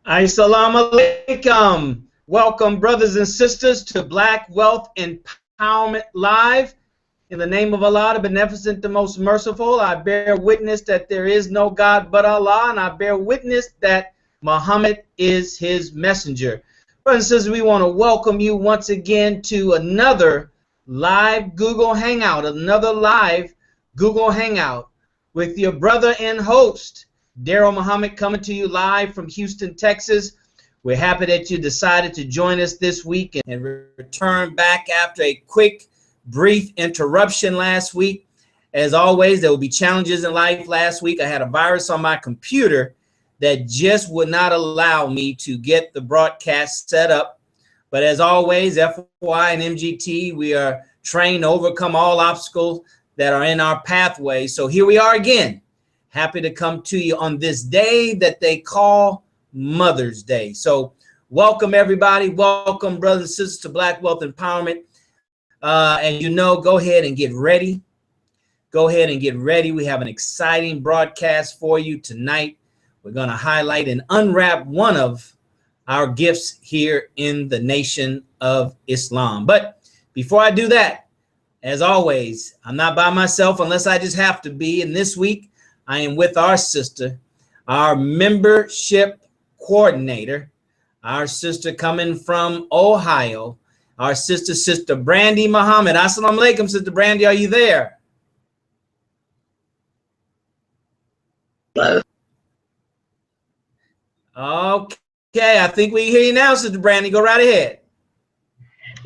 Assalamu alaikum. Welcome, brothers and sisters, to Black Wealth Empowerment Live. In the name of Allah, the Beneficent, the Most Merciful, I bear witness that there is no God but Allah, and I bear witness that Muhammad is his messenger. Brothers and sisters, we want to welcome you once again to another live Google Hangout, with your brother and host, Daryl Muhammad, coming to you live from Houston, Texas. We're happy that you decided to join us this week and return back after a quick, brief interruption last week. As always, there will be challenges in life. Last week, I had a virus on my computer that just would not allow me to get the broadcast set up. But as always, FY and MGT, we are trained to overcome all obstacles that are in our pathway. So here we are again. Happy to come to you on this day that they call Mother's Day. So welcome, everybody. Welcome, brothers and sisters, to Black Wealth Empowerment. And go ahead and get ready. We have an exciting broadcast for you tonight. We're going to highlight and unwrap one of our gifts here in the Nation of Islam. But before I do that, as always, I'm not by myself unless I just have to be. And this week, I am with our sister, our membership coordinator, our sister coming from Ohio, our Sister Brandy Muhammad. Assalamu alaikum, Sister Brandy. Are you there? Hello. Okay, I think we hear you now, Sister Brandy. Go right ahead.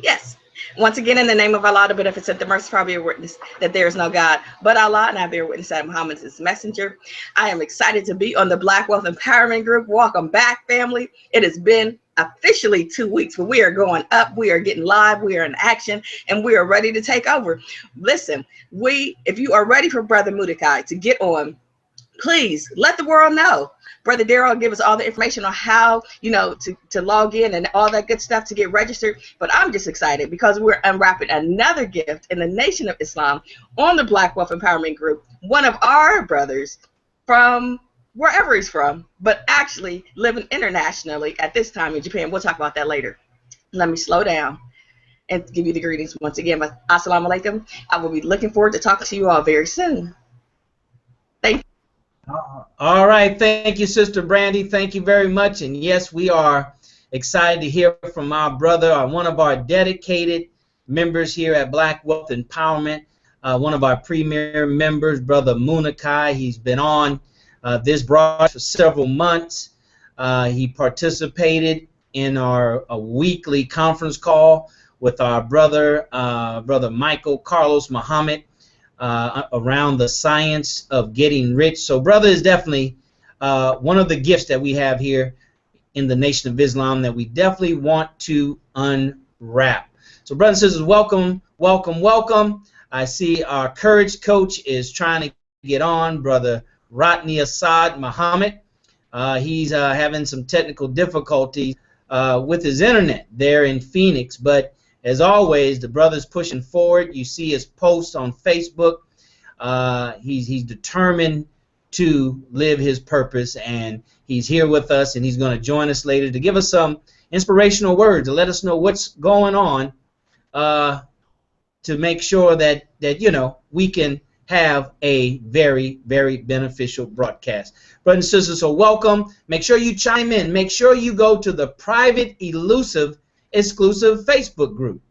Yes. Once again, in the name of Allah, the Beneficent, the Merciful, I bear witness that there is no God but Allah, and I bear witness that Muhammad is his messenger. I am excited to be on the Black Wealth Empowerment Group. Welcome back, family. It has been officially 2 weeks, but we are going up. We are getting live. We are in action, and we are ready to take over. Listen, if you are ready for Brother Muniqui to get on, please let the world know. Brother Daryl will give us all the information on how, to log in and all that good stuff to get registered. But I'm just excited because we're unwrapping another gift in the Nation of Islam on the Black Wealth Empowerment Group. One of our brothers from wherever he's from, but actually living internationally at this time in Japan. We'll talk about that later. Let me slow down and give you the greetings once again. Assalamu alaikum. I will be looking forward to talking to you all very soon. Thank you. All right. Thank you, Sister Brandy. Thank you very much. And yes, we are excited to hear from our brother, one of our dedicated members here at Black Wealth Empowerment, one of our premier members, Brother Muniqui. He's been on this broadcast for several months. He participated in our weekly conference call with our brother, Brother Michael Carlos Muhammad, around the science of getting rich. So brother is definitely one of the gifts that we have here in the Nation of Islam that we definitely want to unwrap. So brothers and sisters, welcome, welcome, welcome. I see our courage coach is trying to get on, Brother Rodney Assad Muhammad. He's having some technical difficulties with his internet there in Phoenix, but as always, the brother's pushing forward. You see his posts on Facebook. He's determined to live his purpose, and he's here with us, and he's going to join us later to give us some inspirational words to let us know what's going on, to make sure that we can have a very, very beneficial broadcast. Brothers and sisters, so welcome. Make sure you chime in. Make sure you go to the private, elusive, exclusive Facebook group.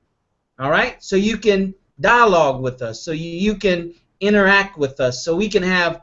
All right, so you can dialogue with us, so you can interact with us, so we can have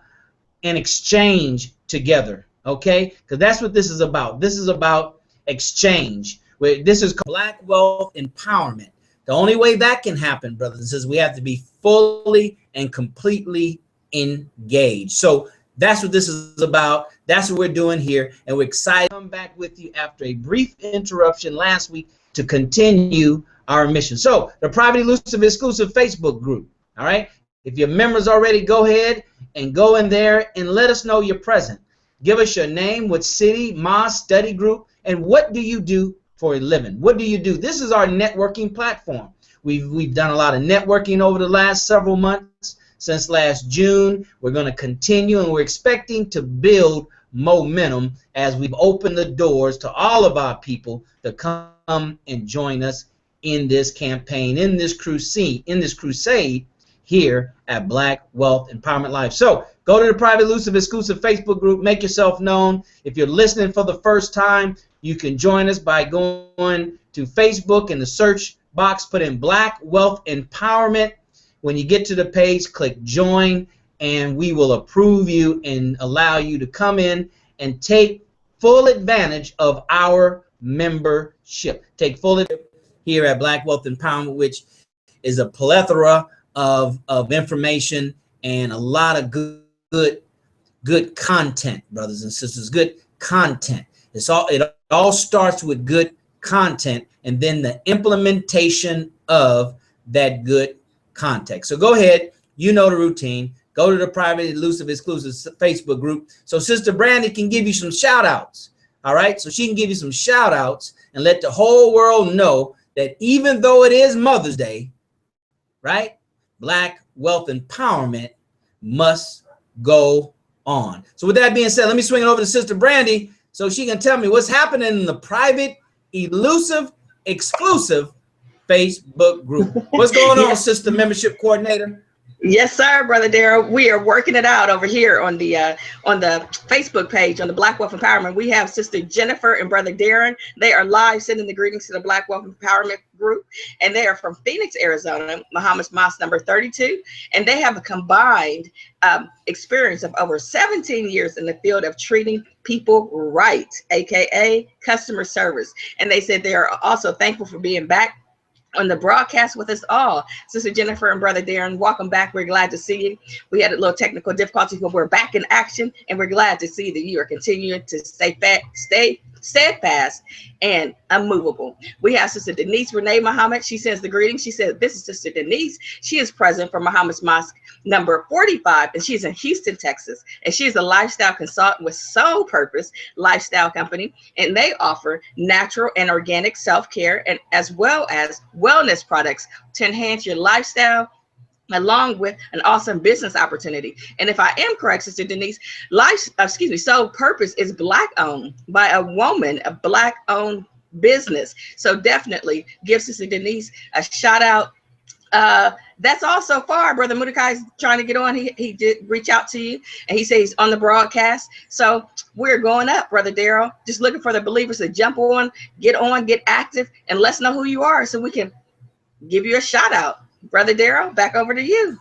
an exchange together. Okay, because that's what this is about. This is about exchange. This is Black Wealth Empowerment. The only way that can happen, brothers and sisters, we have to be fully and completely engaged. So that's what this is about. That's what we're doing here, and we're excited to come back with you after a brief interruption last week to continue our mission. So the private, elusive, exclusive Facebook group. All right. If you're members already, go ahead and go in there and let us know you're present. Give us your name, what city, mosque, study group, and what do you do for a living? What do you do? This is our networking platform. We've done a lot of networking over the last several months. Since last June, we're going to continue, and we're expecting to build momentum as we've opened the doors to all of our people to come and join us in this campaign, in this crusade here at Black Wealth Empowerment Live. So go to the private, elusive, exclusive Facebook group. Make yourself known. If you're listening for the first time, you can join us by going to Facebook in the search box, put in Black Wealth Empowerment. When you get to the page, click join, and we will approve you and allow you to come in and take full advantage of our membership. Take full advantage here at Black Wealth Empowerment, which is a plethora of information and a lot of good content, brothers and sisters. Good content. It all starts with good content and then the implementation of that good content. So go ahead, you know the routine. Go to the private, elusive, exclusive Facebook group so Sister Brandy can give you some shout outs. All right, so she can give you some shout outs and let the whole world know that even though it is Mother's Day, right, Black Wealth Empowerment must go on. So with that being said, let me swing it over to Sister Brandy so she can tell me what's happening in the private, elusive, exclusive Facebook group. What's going on, Sister Membership Coordinator? Yes, sir, Brother Darrell. We are working it out over here on the Facebook page, on the Black Wealth Empowerment. We have Sister Jennifer and Brother Darren. They are live sending the greetings to the Black Wealth Empowerment group, and they are from Phoenix, Arizona, Muhammad's Mosque number 32, and they have a combined experience of over 17 years in the field of treating people right, aka customer service. And they said they are also thankful for being back on the broadcast with us all. Sister Jennifer and Brother Darren, welcome back. We're glad to see you. We had a little technical difficulty, but we're back in action, and we're glad to see that you are continuing to stay steadfast and unmovable. We have Sister Denise Renee Muhammad. She sends the greetings. She said, this is Sister Denise. She is present for Muhammad's Mosque number 45, and she's in Houston, Texas. And she is a lifestyle consultant with Soul Purpose Lifestyle Company, and they offer natural and organic self-care and as well as wellness products to enhance your lifestyle, along with an awesome business opportunity. And if I am correct, Sister Denise, Soul Purpose is Black owned by a woman, a Black owned business. So definitely give Sister Denise a shout out. That's all so far. Brother Muniqui is trying to get on. He did reach out to you, and he says he's on the broadcast. So we're going up, Brother Darrell. Just looking for the believers to jump on, get active, and let's know who you are so we can give you a shout out. Brother Darrell, back over to you.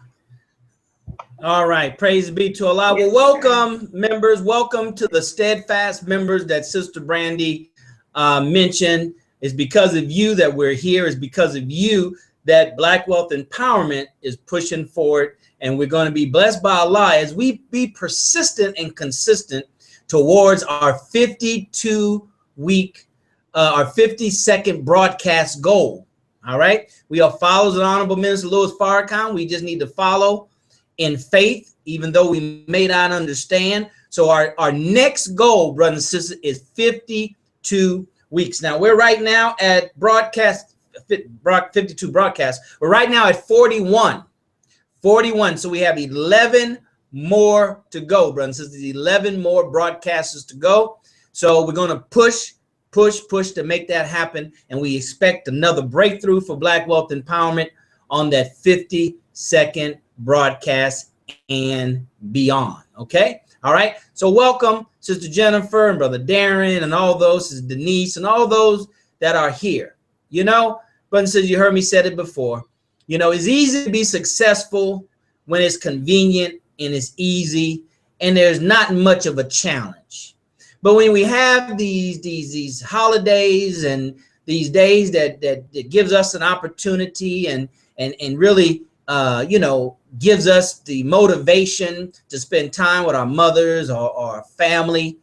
All right. Praise be to Allah. Well, welcome, members. Welcome to the steadfast members that Sister Brandy mentioned. It's because of you that we're here. It's because of you that Black Wealth Empowerment is pushing forward. And we're going to be blessed by Allah as we be persistent and consistent towards our 52-week, our 52nd broadcast goal. All right. We are followers of Honorable Minister Louis Farrakhan. We just need to follow in faith, even though we may not understand. So our next goal, brothers and sisters, is 52 weeks. Now we're right now at 52 broadcasts. We're right now at 41. So we have 11 more to go, brothers and sisters. 11 more broadcasters to go. So we're going to push to make that happen, and we expect another breakthrough for Black Wealth Empowerment on that 52nd broadcast and beyond. Okay, all right. So welcome, Sister Jennifer and Brother Darren and all those, Sister Denise and all those that are here. You know, brothers and sisters, you heard me said it before. You know, it's easy to be successful when it's convenient and it's easy and there's not much of a challenge. But when we have these holidays and these days that gives us an opportunity and really gives us the motivation to spend time with our mothers or our family,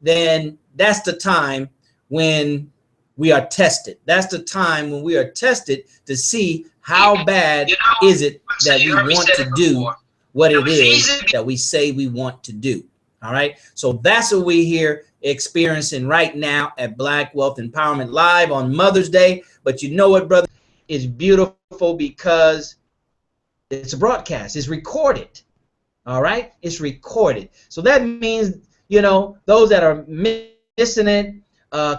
then that's the time when we are tested. That's the time when we are tested to see how bad is it that we want to do what it is that we say we want to do. All right. So that's what we're here experiencing right now at Black Wealth Empowerment Live on Mother's Day. But you know what, brother? It's beautiful because it's a broadcast. It's recorded. All right. It's recorded. So that means, you know, those that are missing it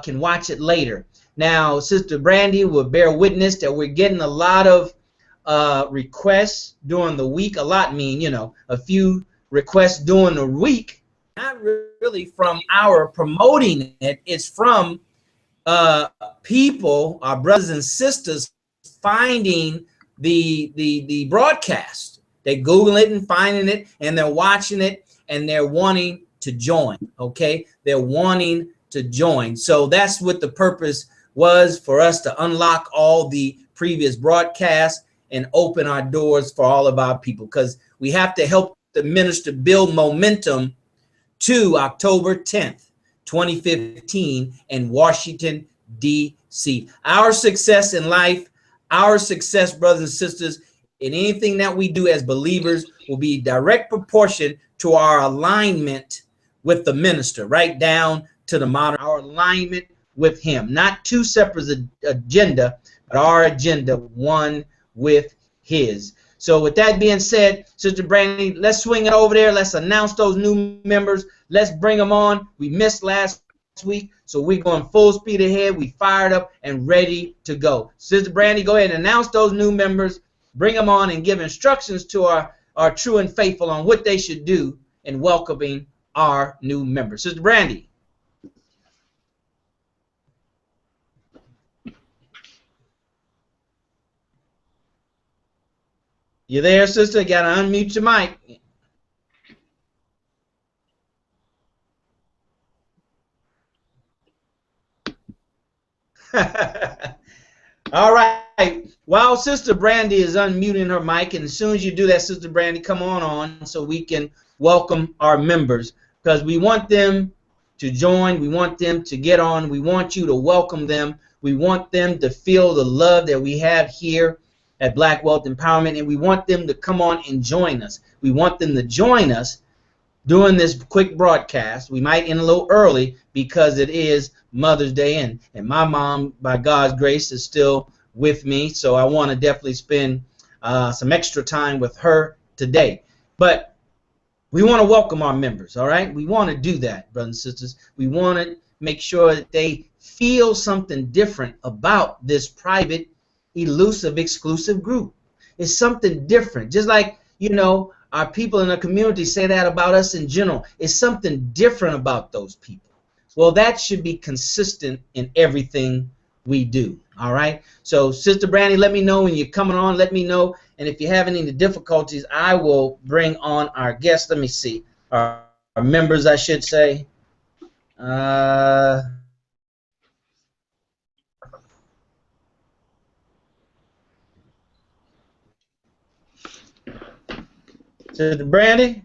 can watch it later. Now, Sister Brandy will bear witness that we're getting a lot of requests during the week. A lot mean, you know, a few requests during the week. Not really from our promoting it. It's from people, our brothers and sisters, finding the broadcast. They Google it and finding it, and they're watching it, and they're wanting to join. Okay, they're wanting to join. So that's what the purpose was, for us to unlock all the previous broadcasts and open our doors for all of our people, because we have to help the minister build momentum to October 10th, 2015 in Washington, D.C. Our success in life, our success, brothers and sisters, in anything that we do as believers will be direct proportion to our alignment with the minister, right down to the modern, our alignment with him. Not two separate agenda, but our agenda one with his. So with that being said, Sister Brandy, let's swing it over there. Let's announce those new members. Let's bring them on. We missed last week, so we're going full speed ahead. We fired up and ready to go. Sister Brandy, go ahead and announce those new members. Bring them on and give instructions to our true and faithful on what they should do in welcoming our new members. Sister Brandy. You there, sister? You gotta unmute your mic. All right. While Sister Brandy is unmuting her mic, and as soon as you do that, Sister Brandy, come on so we can welcome our members, because we want them to join. We want them to get on. We want you to welcome them. We want them to feel the love that we have here at Black Wealth Empowerment, and we want them to come on and join us. We want them to join us during this quick broadcast. We might end a little early because it is Mother's Day, and my mom, by God's grace, is still with me, so I want to definitely spend some extra time with her today. But we want to welcome our members, all right? We want to do that, brothers and sisters. We want to make sure that they feel something different about this private, elusive, exclusive group. It's something different. Just like, you know, our people in the community say that about us in general. It's something different about those people. Well, that should be consistent in everything we do. All right. So, Sister Brandy, let me know when you're coming on. Let me know. And if you have any difficulties, I will bring on our guests. Let me see. Our members, I should say. Sister Brandy?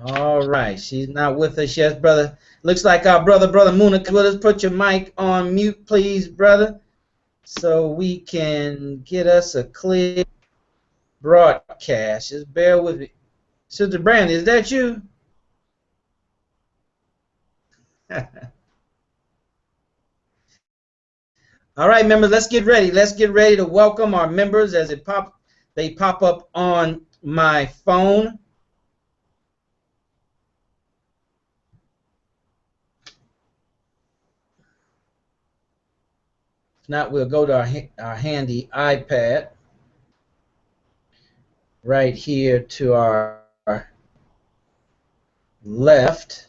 All right. She's not with us yet, brother. Looks like our brother Muniqui. Let us put your mic on mute, please, brother, so we can get us a clear broadcast. Just bear with me. Sister Brandy, is that you? All right, members, let's get ready. Let's get ready to welcome our members as they pop up on my phone. If not, we'll go to our handy iPad right here to our left.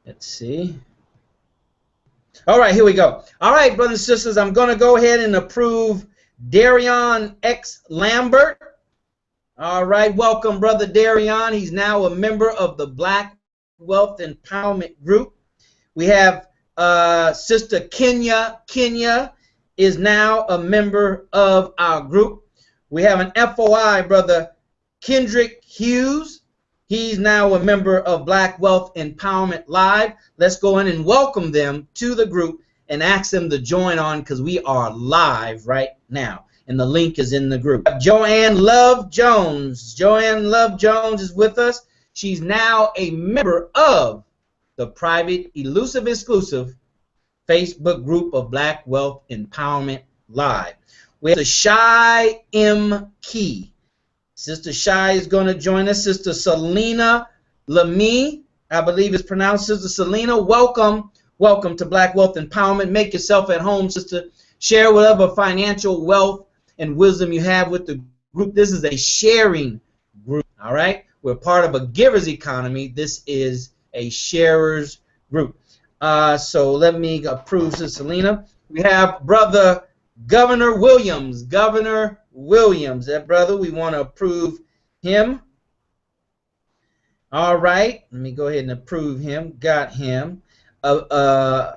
Let's see. All right, here we go. All right, brothers and sisters, I'm going to go ahead and approve Darion X. Lambert. All right, welcome, Brother Darion. He's now a member of the Black Wealth Empowerment Group. We have Sister Kenya. Kenya is now a member of our group. We have an FOI, Brother Kendrick Hughes. He's now a member of Black Wealth Empowerment Live. Let's go in and welcome them to the group and ask them to join on, because we are live right now. And the link is in the group. Joanne Love Jones. Joanne Love Jones is with us. She's now a member of the private, elusive, exclusive Facebook group of Black Wealth Empowerment Live. We have the Shy M. Key. Sister Shy is going to join us. Sister Selena Lamy, I believe it's pronounced. Sister Selena, welcome. Welcome to Black Wealth Empowerment. Make yourself at home, sister. Share whatever financial wealth and wisdom you have with the group. This is a sharing group, all right? We're part of a giver's economy. This is a sharer's group. So let me approve Sister Selena. We have Brother Governor Williams. Governor Williams, that brother, we want to approve him. All right, let me go ahead and approve him. Got him. Okay,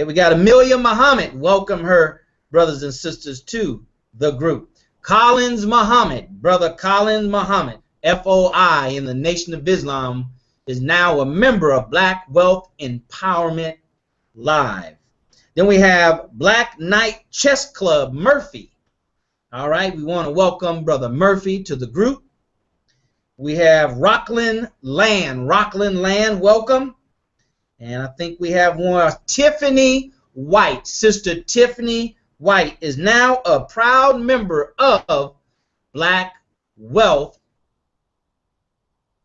we got Amelia Muhammad. Welcome her, brothers and sisters, to the group. Collins Muhammad, Brother Collins Muhammad, FOI in the Nation of Islam, is now a member of Black Wealth Empowerment Live. Then we have Black Knight Chess Club Murphy. All right, we want to welcome Brother Murphy to the group. We have Rockland Land. Rockland Land, welcome. And I think we have one, Tiffany White. Sister Tiffany White is now a proud member of Black Wealth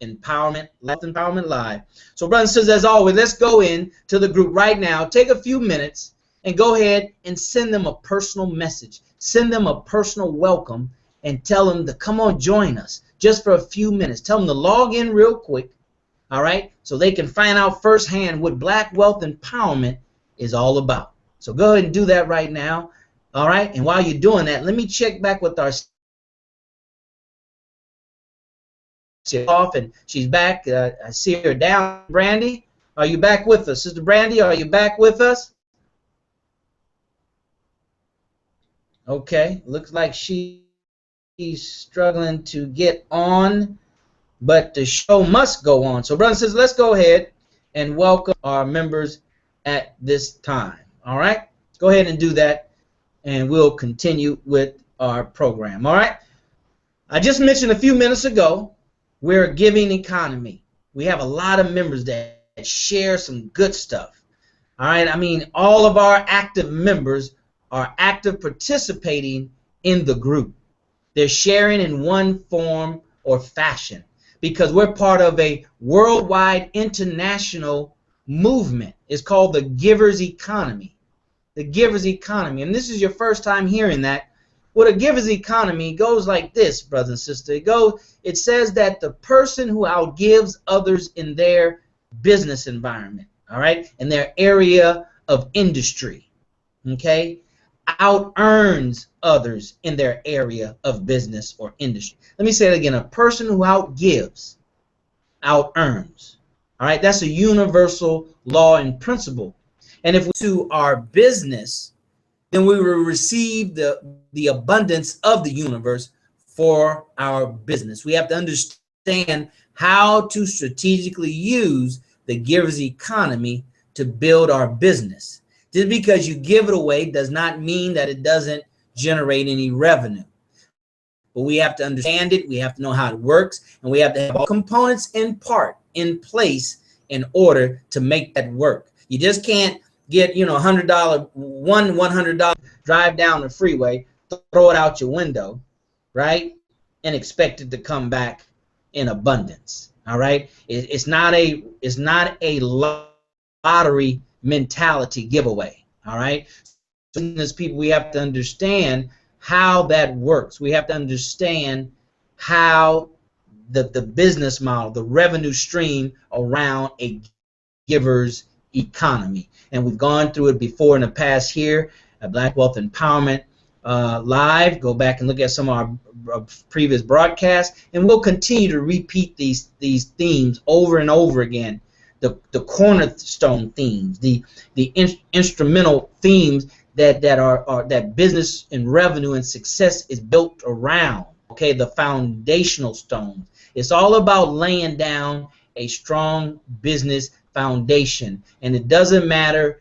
Empowerment Live. So brothers and sisters, as always, let's go in to the group right now. Take a few minutes and go ahead and send them a personal message. Send them a personal welcome and tell them to come on, join us just for a few minutes. Tell them to log in real quick, all right, so they can find out firsthand what Black Wealth Empowerment is all about. So go ahead and do that right now, all right? And while you're doing that, let me check back with our off, and she's back. I see her down. Brandy, are you back with us? Sister Brandy, are you back with us? Okay, looks like she's struggling to get on, but the show must go on. So brothers and sisters, let's go ahead and welcome our members at this time. All right, go ahead and do that, and we'll continue with our program. All right, I just mentioned a few minutes ago, we're a giving economy. We have a lot of members that share some good stuff. All right, I mean, all of our active members are active participating in the group. They're sharing in one form or fashion because we're part of a worldwide international movement. It's called the Giver's Economy. The Giver's Economy. And this is your first time hearing that. What a Giver's Economy goes like this, brothers and sisters. It says that the person who outgives others in their business environment, all right, in their area of industry, okay, out-earns others in their area of business or industry. Let me say it again. A person who outgives, out-earns. All right, that's a universal law and principle. And if we to our business, then we will receive the abundance of the universe for our business. We have to understand how to strategically use the giver's economy to build our business. Just because you give it away does not mean that it doesn't generate any revenue. But we have to understand it, we have to know how it works, and we have to have all components in place in order to make that work. You just can't get, $100, $100, drive down the freeway, throw it out your window, right, and expect it to come back in abundance. All right, it's not a lottery mentality giveaway. All right, so as people, we have to understand how that works. We have to understand how the business model, the revenue stream around a giver's economy. And we've gone through it before in the past here at Black Wealth Empowerment Live. Go back and look at some of our previous broadcasts, and we'll continue to repeat these themes over and over again. The cornerstone themes, the instrumental themes that business and revenue and success is built around. Okay, the foundational stones. It's all about laying down a strong business foundation, and it doesn't matter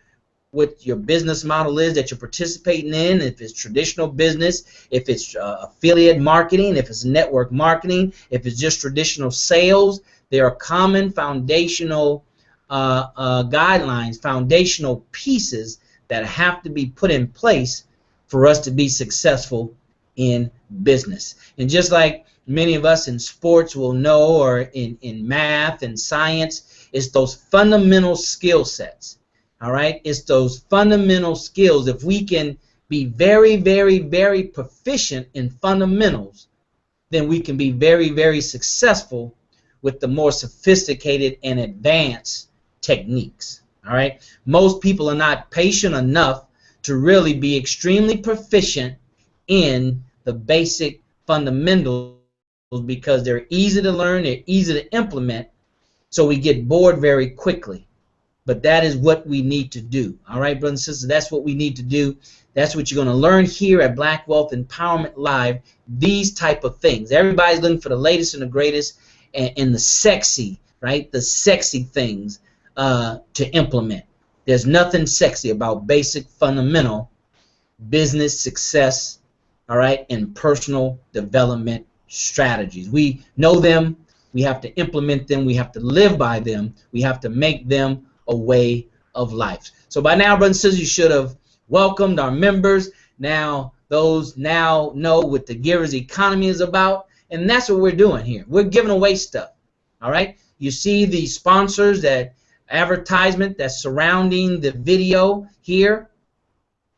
what your business model is that you're participating in, if it's traditional business, if it's affiliate marketing, if it's network marketing, if it's just traditional sales. There are common foundational guidelines, foundational pieces that have to be put in place for us to be successful in business. And just like many of us in sports will know, or in math and science, it's those fundamental skill sets. All right, it's those fundamental skills. If we can be very, very, very proficient in fundamentals, then we can be very, very successful with the more sophisticated and advanced techniques. All right, most people are not patient enough to really be extremely proficient in the basic fundamentals, because they're easy to learn, they're easy to implement, so we get bored very quickly. But that is what we need to do. All right, brothers and sisters, that's what we need to do. That's what you're going to learn here at Black Wealth Empowerment Live, these type of things. Everybody's looking for the latest and the greatest and the sexy, right? The sexy things to implement. There's nothing sexy about basic fundamental business success, all right, and personal development strategies. We know them. We have to implement them. We have to live by them. We have to make them a way of life. So by now, brothers and sisters, you should have welcomed our members. Now, those now know what the Givers Economy is about, and that's what we're doing here. We're giving away stuff, all right? You see the sponsors, that advertisement that's surrounding the video here,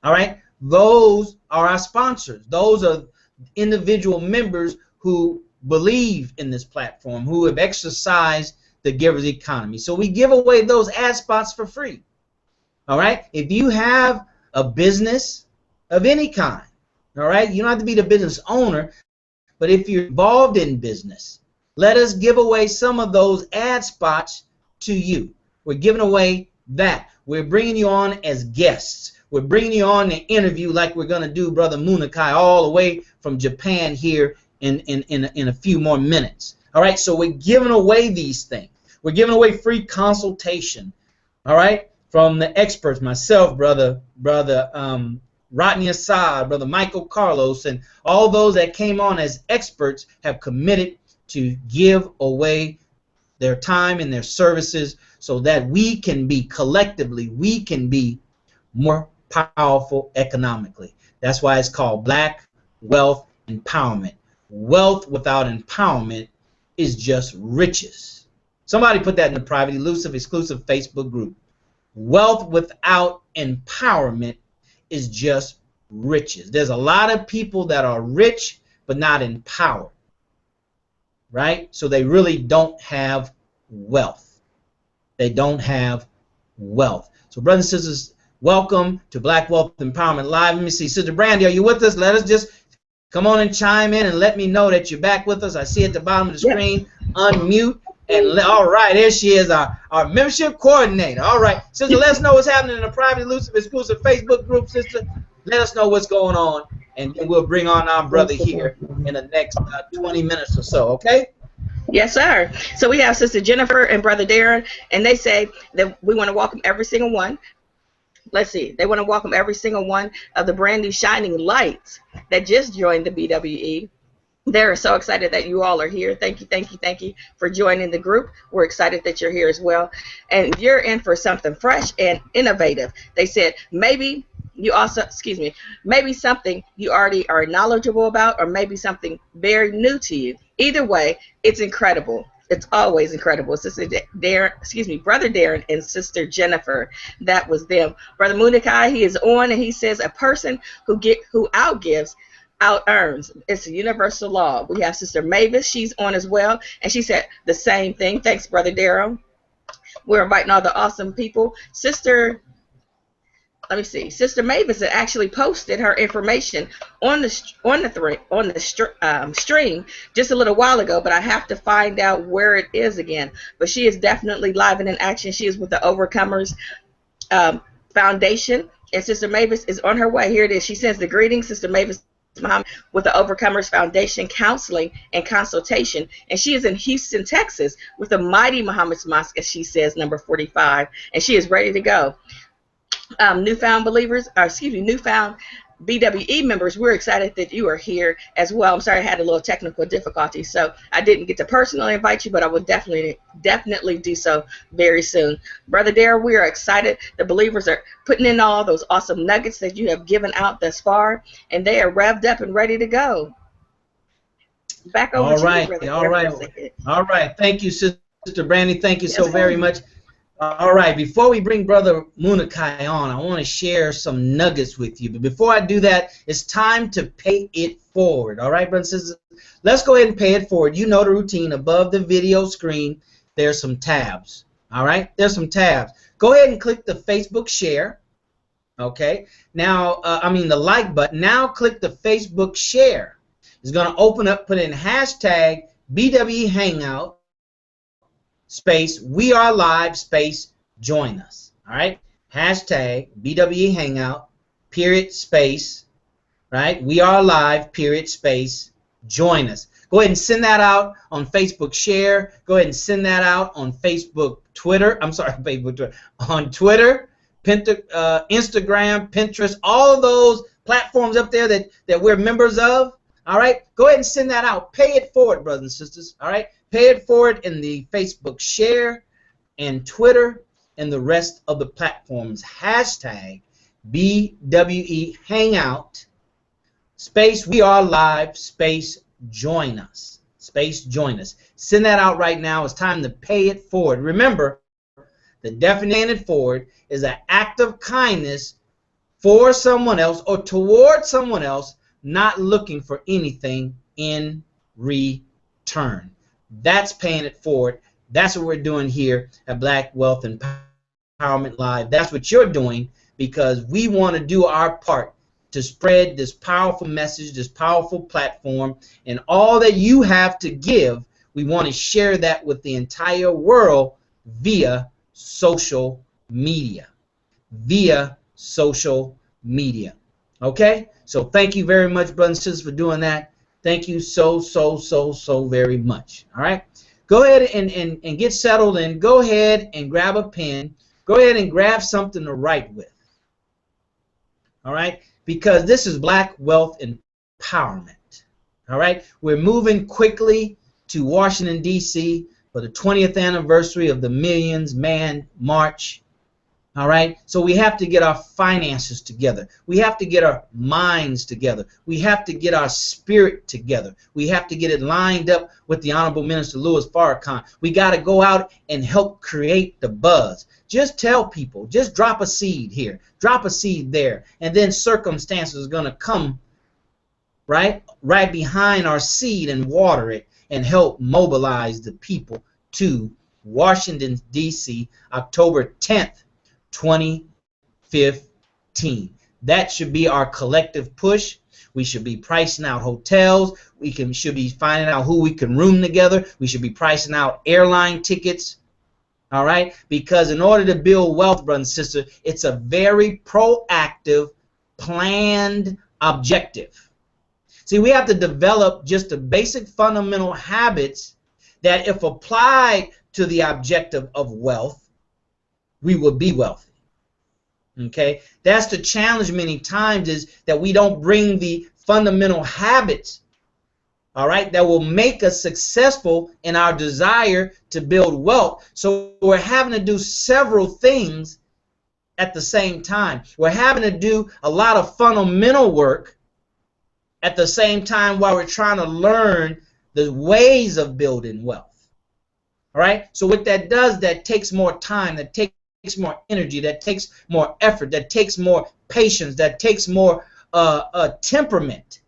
all right? Those are our sponsors. Those are individual members who believe in this platform, who have exercised the Givers Economy. So we give away those ad spots for free. All right? If you have a business of any kind, all right, you don't have to be the business owner, but if you're involved in business, let us give away some of those ad spots to you. We're giving away that. We're bringing you on as guests. We're bringing you on to interview, like we're going to do Brother Muniqui all the way from Japan here in a few more minutes. All right, so we're giving away these things. We're giving away free consultation, all right, from the experts, myself, Brother Rodney Assad, Brother Michael Carlos, and all those that came on as experts have committed to give away their time and their services so that we can be collectively, we can be more powerful economically. That's why it's called Black Wealth Empowerment. Wealth without empowerment is just riches. Somebody put that in the private, elusive, exclusive Facebook group. Wealth without empowerment is just riches. There's a lot of people that are rich but not empowered, right? So they really don't have wealth. They don't have wealth. So brothers and sisters, welcome to Black Wealth Empowerment Live. Let me see. Sister Brandy, are you with us? Let us just come on and chime in and let me know that you're back with us. I see at the bottom of the screen, unmute. And all right, there she is, our membership coordinator. All right, sister, let us know what's happening in the private, elusive, exclusive Facebook group, sister. Let us know what's going on, and then we'll bring on our brother here in the next 20 minutes or so, okay? Yes, sir. So we have Sister Jennifer and Brother Darren, and they say that we want to welcome every single one. Let's see. They want to welcome every single one of the brand new shining lights that just joined the BWE. They're so excited that you all are here. Thank you, thank you, thank you for joining the group. We're excited that you're here as well. And you're in for something fresh and innovative. They said maybe you also, maybe something you already are knowledgeable about, or maybe something very new to you. Either way, it's incredible. It's always incredible. Sister Darren, Brother Darren and Sister Jennifer, that was them. Brother Muniqui, he is on, and he says a person who outgives out-earns. It's a universal law. We have Sister Mavis, she's on as well, and she said the same thing. Thanks, Brother Darren. We're inviting all the awesome people. Sister Mavis had actually posted her information on the stream just a little while ago, but I have to find out where it is again. But she is definitely live and in action. She is with the Overcomers Foundation, and Sister Mavis is on her way. Here it is. She sends the greetings, Sister Mavis Muhammad, with the Overcomers Foundation counseling and consultation, and she is in Houston, Texas, with the Mighty Muhammad's Mosque, as she says, number 45, and she is ready to go. Newfound BWE members, we're excited that you are here as well. I'm sorry I had a little technical difficulty, so I didn't get to personally invite you, but I will definitely do so very soon. Brother Darrell, we are excited. The believers are putting in all those awesome nuggets that you have given out thus far, and they are revved up and ready to go. Back over to you, Brother Darrell, for a second. All right. Thank you, Sister Brandy. Thank you so Yes, very ma'am. much. All right, before we bring Brother Muniqui on, I want to share some nuggets with you. But before I do that, it's time to pay it forward. All right, brothers and sisters, let's go ahead and pay it forward. You know the routine. Above the video screen, there's some tabs. All right, there's some tabs. Go ahead and click the Facebook share. Okay, now, the like button. Now click the Facebook share. It's going to open up, put in hashtag BWE Hangout, space, we are live, space, join us. All right, hashtag BWE Hangout, period, space, right, we are live, period, space, join us. Go ahead and send that out on Facebook share. Go ahead and send that out on Facebook, Twitter. I'm sorry, Facebook, Twitter. On Twitter, Instagram, Pinterest, all of those platforms up there that we're members of. All right, go ahead and send that out. Pay it forward, brothers and sisters. All right, pay it forward in the Facebook share and Twitter and the rest of the platforms. Hashtag BWE Hangout, space, we are live, space, join us. Space, join us. Send that out right now. It's time to pay it forward. Remember, the definition forward is an act of kindness for someone else or toward someone else, not looking for anything in return. That's paying it forward. That's what we're doing here at Black Wealth Empowerment Live. That's what you're doing, because we want to do our part to spread this powerful message, this powerful platform, and all that you have to give, we want to share that with the entire world via social media. Via social media. Okay? So thank you very much, brothers and sisters, for doing that. Thank you so very much. All right? Go ahead and get settled and go ahead and grab a pen. Go ahead and grab something to write with. All right? Because this is Black Wealth Empowerment. All right? We're moving quickly to Washington, D.C. for the 20th anniversary of the Millions Man March. All right, so we have to get our finances together. We have to get our minds together. We have to get our spirit together. We have to get it lined up with the Honorable Minister Louis Farrakhan. We got to go out and help create the buzz. Just tell people, just drop a seed here, drop a seed there, and then circumstances are going to come right behind our seed and water it and help mobilize the people to Washington, D.C., October 10th. 2015. That should be our collective push. We should be pricing out hotels. Should be finding out who we can room together. We should be pricing out airline tickets. All right? Because in order to build wealth, brother and sister, it's a very proactive, planned objective. See, we have to develop just the basic fundamental habits that, if applied to the objective of wealth, we will be wealthy. Okay, that's the challenge many times, is that we don't bring the fundamental habits, all right, that will make us successful in our desire to build wealth. So we're having to do several things at the same time. We're having to do a lot of fundamental work at the same time while we're trying to learn the ways of building wealth. All right, so what that does, that takes more time, that takes more energy, that takes more effort, that takes more patience, that takes more temperament.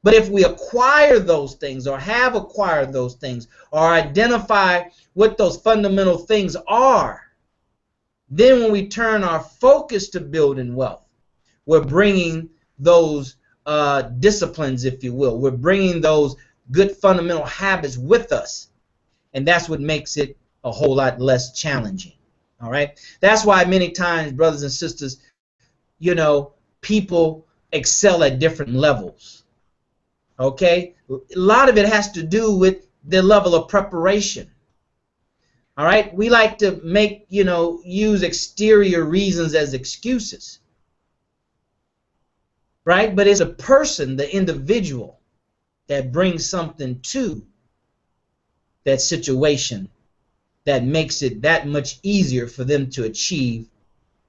But if we acquire those things, or have acquired those things, or identify what those fundamental things are, then when we turn our focus to building wealth, we're bringing those disciplines, if you will. We're bringing those good fundamental habits with us. And that's what makes it a whole lot less challenging. All right, that's why many times, brothers and sisters, you know, people excel at different levels. Okay, a lot of it has to do with their level of preparation. All right, we like to use exterior reasons as excuses. right? But it's a person, the individual, that brings something to that situation that makes it that much easier for them to achieve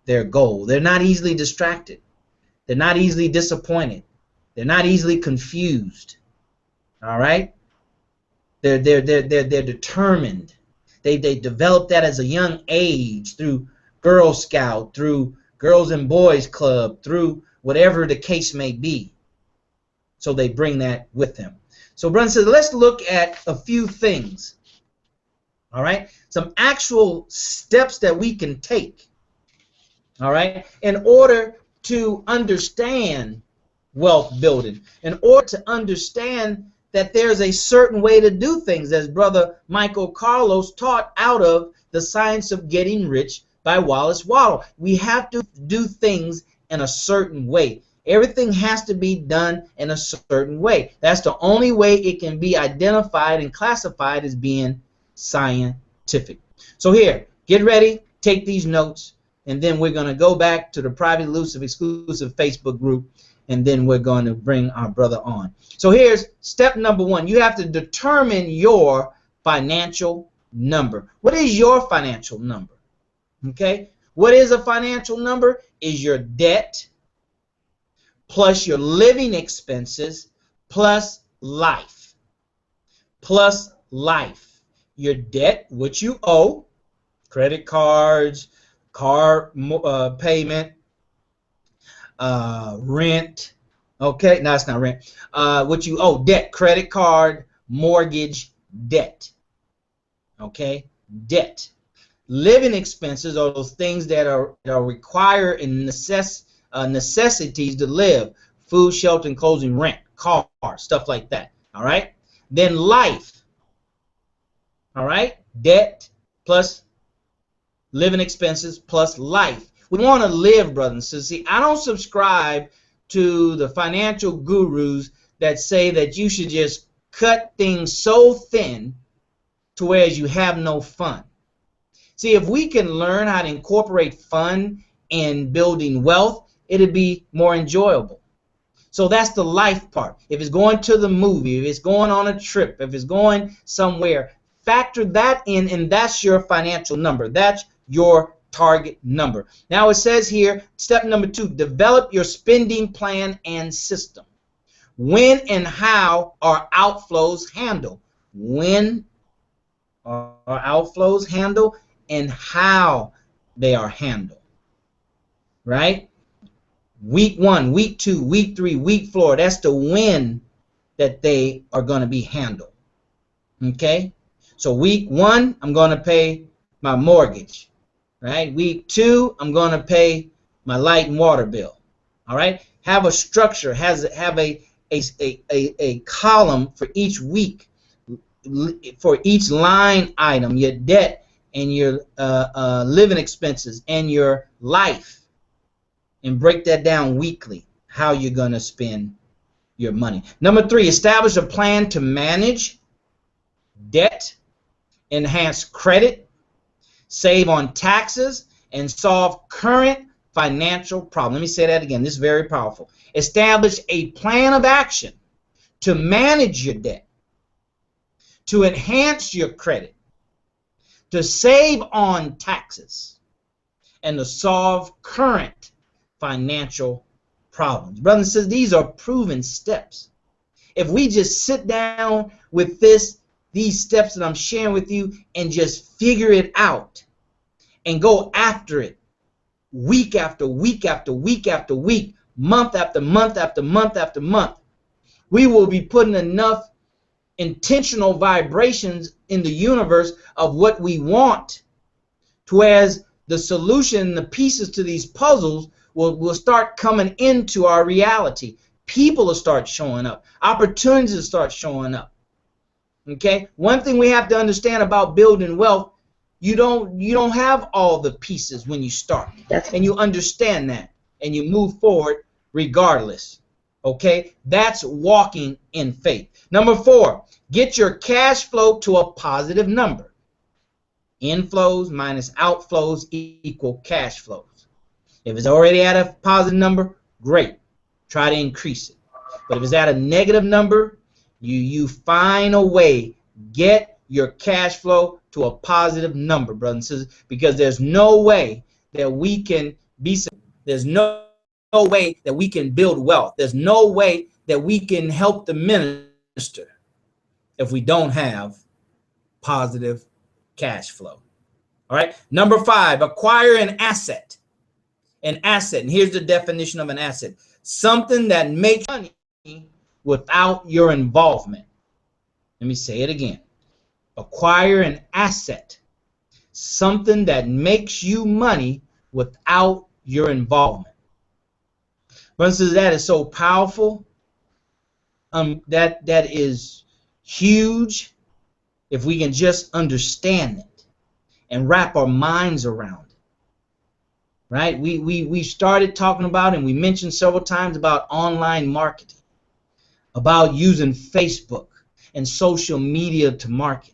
their goal. They're not easily distracted. They're not easily disappointed. They're not easily confused. All right? They're determined. They develop that as a young age through Girl Scout, through Girls and Boys Club, through whatever the case may be. So they bring that with them. So Brother says, let's look at a few things. All right? Some actual steps that we can take. All right? In order to understand wealth building, in order to understand that there's a certain way to do things, as Brother Michael Carlos taught out of The Science of Getting Rich by Wallace Waddle. We have to do things in a certain way. Everything has to be done in a certain way. That's the only way it can be identified and classified as being scientific. So here, get ready, take these notes, and then we're going to go back to the private, elusive, exclusive Facebook group, and then we're going to bring our brother on. So here's step number one. You have to determine your financial number. What is your financial number? Okay? What is a financial number? Is your debt plus your living expenses plus life. Plus life. Your debt, which you owe, credit cards, car payment, rent. Okay, no, it's not rent. What you owe, debt, credit card, mortgage, debt. Okay, debt. Living expenses are those things that are required in necessities to live: food, shelter, and clothing, rent, car, stuff like that. All right. Then life. All right, debt plus living expenses plus life. We want to live, brothers and sisters. See, I don't subscribe to the financial gurus that say that you should just cut things so thin to where you have no fun. See, if we can learn how to incorporate fun in building wealth, it'd be more enjoyable. So that's the life part. If it's going to the movie, if it's going on a trip, if it's going somewhere, factor that in, and that's your financial number. That's your target number. Now it says here, step number 2, develop your spending plan and system. When and how are outflows handled? When are outflows handled and how they are handled. Right? Week 1, week 2, week 3, week 4. That's the when that they are going to be handled. Okay? So week 1, I'm going to pay my mortgage. Right? Week 2, I'm going to pay my light and water bill. All right? Have a structure, have a column for each week, for each line item, your debt and your living expenses and your life, and break that down weekly, how you're going to spend your money. Number 3, establish a plan to manage debt, enhance credit, save on taxes, and solve current financial problems. Let me say that again. This is very powerful. Establish a plan of action to manage your debt, to enhance your credit, to save on taxes, and to solve current financial problems. Brothers and sisters, these are proven steps. If we just sit down with these steps that I'm sharing with you and just figure it out and go after it week after week after week after week, month after month after month after month, we will be putting enough intentional vibrations in the universe of what we want, to whereas the solution, the pieces to these puzzles will start coming into our reality. People will start showing up. Opportunities will start showing up. Okay? One thing we have to understand about building wealth, you don't have all the pieces when you start. And you understand that. And you move forward regardless. Okay? That's walking in faith. Number 4, get your cash flow to a positive number. Inflows minus outflows equal cash flows. If it's already at a positive number, great. try to increase it. But if it's at a negative number, you find a way, get your cash flow to a positive number, brothers and sisters, because there's no way that we can be, there's no way that we can build wealth. There's no way that we can help the minister if we don't have positive cash flow. All right. Number 5, acquire an asset. An asset. And here's the definition of an asset. Something that makes money without your involvement. Let me say it again. Acquire an asset. Something that makes you money without your involvement. But that is so powerful. That is huge if we can just understand it and wrap our minds around it. Right? We started talking about, and we mentioned several times about online marketing, about using Facebook and social media to market.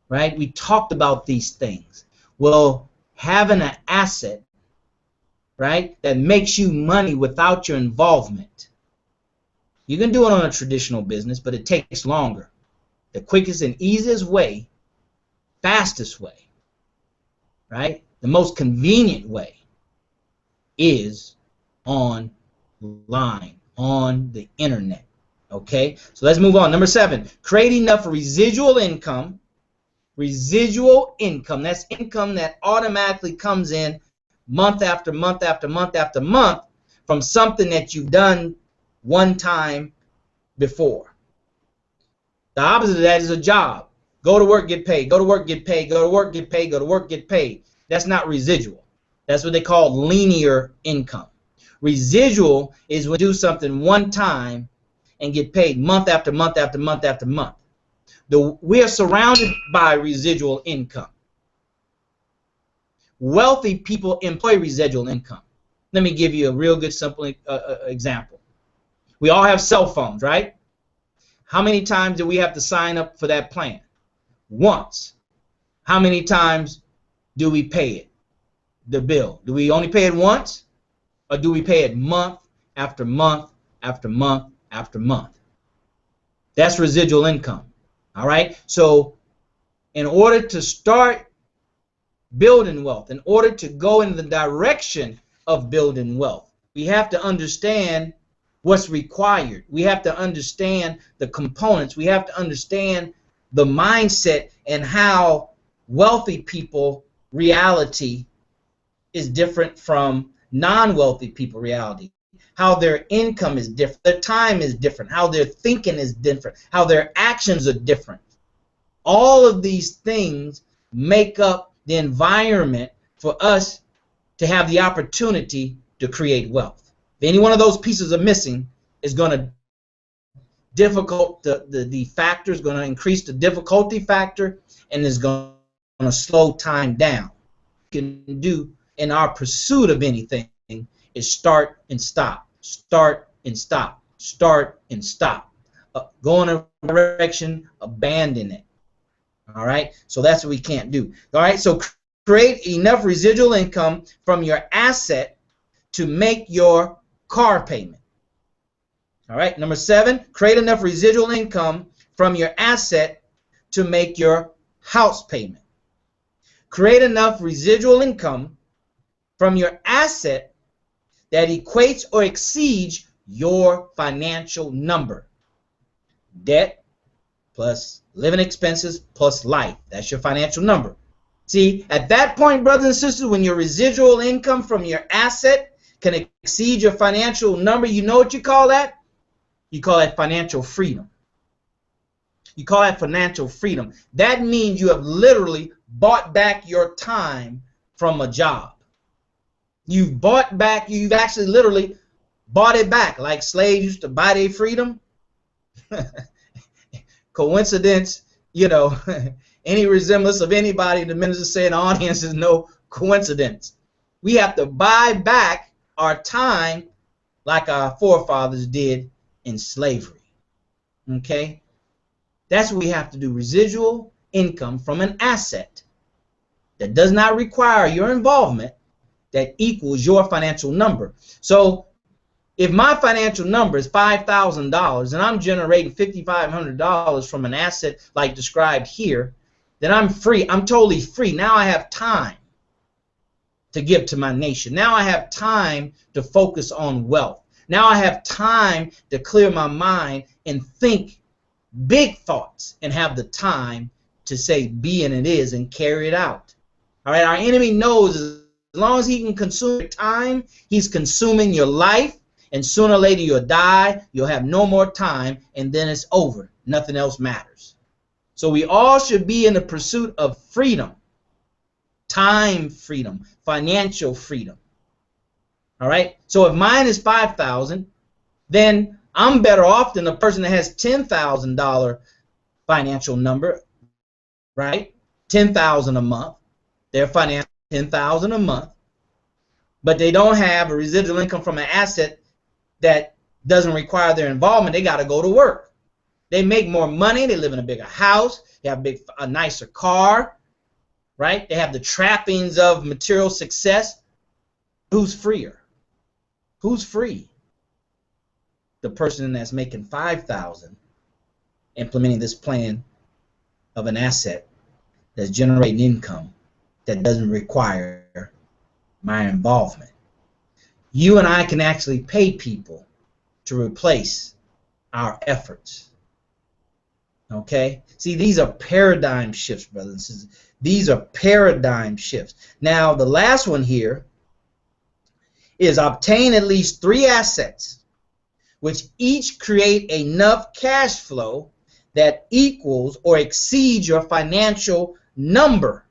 Right? We talked about these things. Well, having an asset, right, that makes you money without your involvement. You can do it on a traditional business, but it takes longer. The quickest and easiest way, fastest way, right, the most convenient way is online, on the internet. Okay, so let's move on. Number 7, create enough residual income. Residual income, that's income that automatically comes in month after month after month after month from something that you've done one time before. The opposite of that is a job. Go to work, get paid. Go to work, get paid. Go to work, get paid. Go to work, get paid. That's not residual. That's what they call linear income. Residual is when you do something one time and get paid month after month after month after month. We are surrounded by residual income. Wealthy people employ residual income. Let me give you a real good simple example. We all have cell phones, right? How many times do we have to sign up for that plan? Once. How many times do we pay it, the bill? Do we only pay it once, or do we pay it month after month after month after month? That's residual income. All right? So in order to start building wealth, in order to go in the direction of building wealth, we have to understand what's required. We have to understand the components. We have to understand the mindset and how wealthy people reality is different from non-wealthy people reality. How their income is different, their time is different, how their thinking is different, how their actions are different. All of these things make up the environment for us to have the opportunity to create wealth. If any one of those pieces are missing, it's going to the factor is going to increase the difficulty factor, and is going to slow time down. What we can do in our pursuit of anything is start and stop, start and stop, start and stop. Go in a direction, abandon it. All right, so that's what we can't do. All right, so create enough residual income from your asset to make your car payment. All right, number 7, create enough residual income from your asset to make your house payment. Create enough residual income from your asset that equates or exceeds your financial number. Debt plus living expenses plus life. That's your financial number. See, at that point, brothers and sisters, when your residual income from your asset can exceed your financial number, you know what you call that? You call that financial freedom. You call that financial freedom. That means you have literally bought back your time from a job. You've bought back, you've actually literally bought it back, like slaves used to buy their freedom. Coincidence, you know, any resemblance of anybody, the minister say in the audience, is no coincidence. We have to buy back our time like our forefathers did in slavery. Okay? That's what we have to do. Residual income from an asset that does not require your involvement, that equals your financial number. So If my financial number is $5,000 and I'm generating $5,500 from an asset like described here, then I'm free. I'm totally free. Now I have time to give to my nation. Now I have time to focus on wealth. Now I have time to clear my mind and think big thoughts and have the time to say be and it is and carry it out. All right, our enemy knows as long as he can consume your time, he's consuming your life, and sooner or later you'll die, you'll have no more time, and then it's over. Nothing else matters. So we all should be in the pursuit of freedom, time freedom, financial freedom. All right, so if mine is $5,000, then I'm better off than a person that has $10,000 financial number, right? $10,000 a month. Their financial $10,000 a month, but they don't have a residual income from an asset that doesn't require their involvement. They got to go to work. They make more money. They live in a bigger house. They have a nicer car, right? They have the trappings of material success. Who's freer? Who's free? The person that's making $5,000, implementing this plan of an asset that's generating income that doesn't require my involvement. You and I can actually pay people to replace our efforts. Okay? See, these are paradigm shifts, brothers and sisters. These are paradigm shifts. Now, the last one here is obtain at least 3 assets, which each create enough cash flow that equals or exceeds your financial number.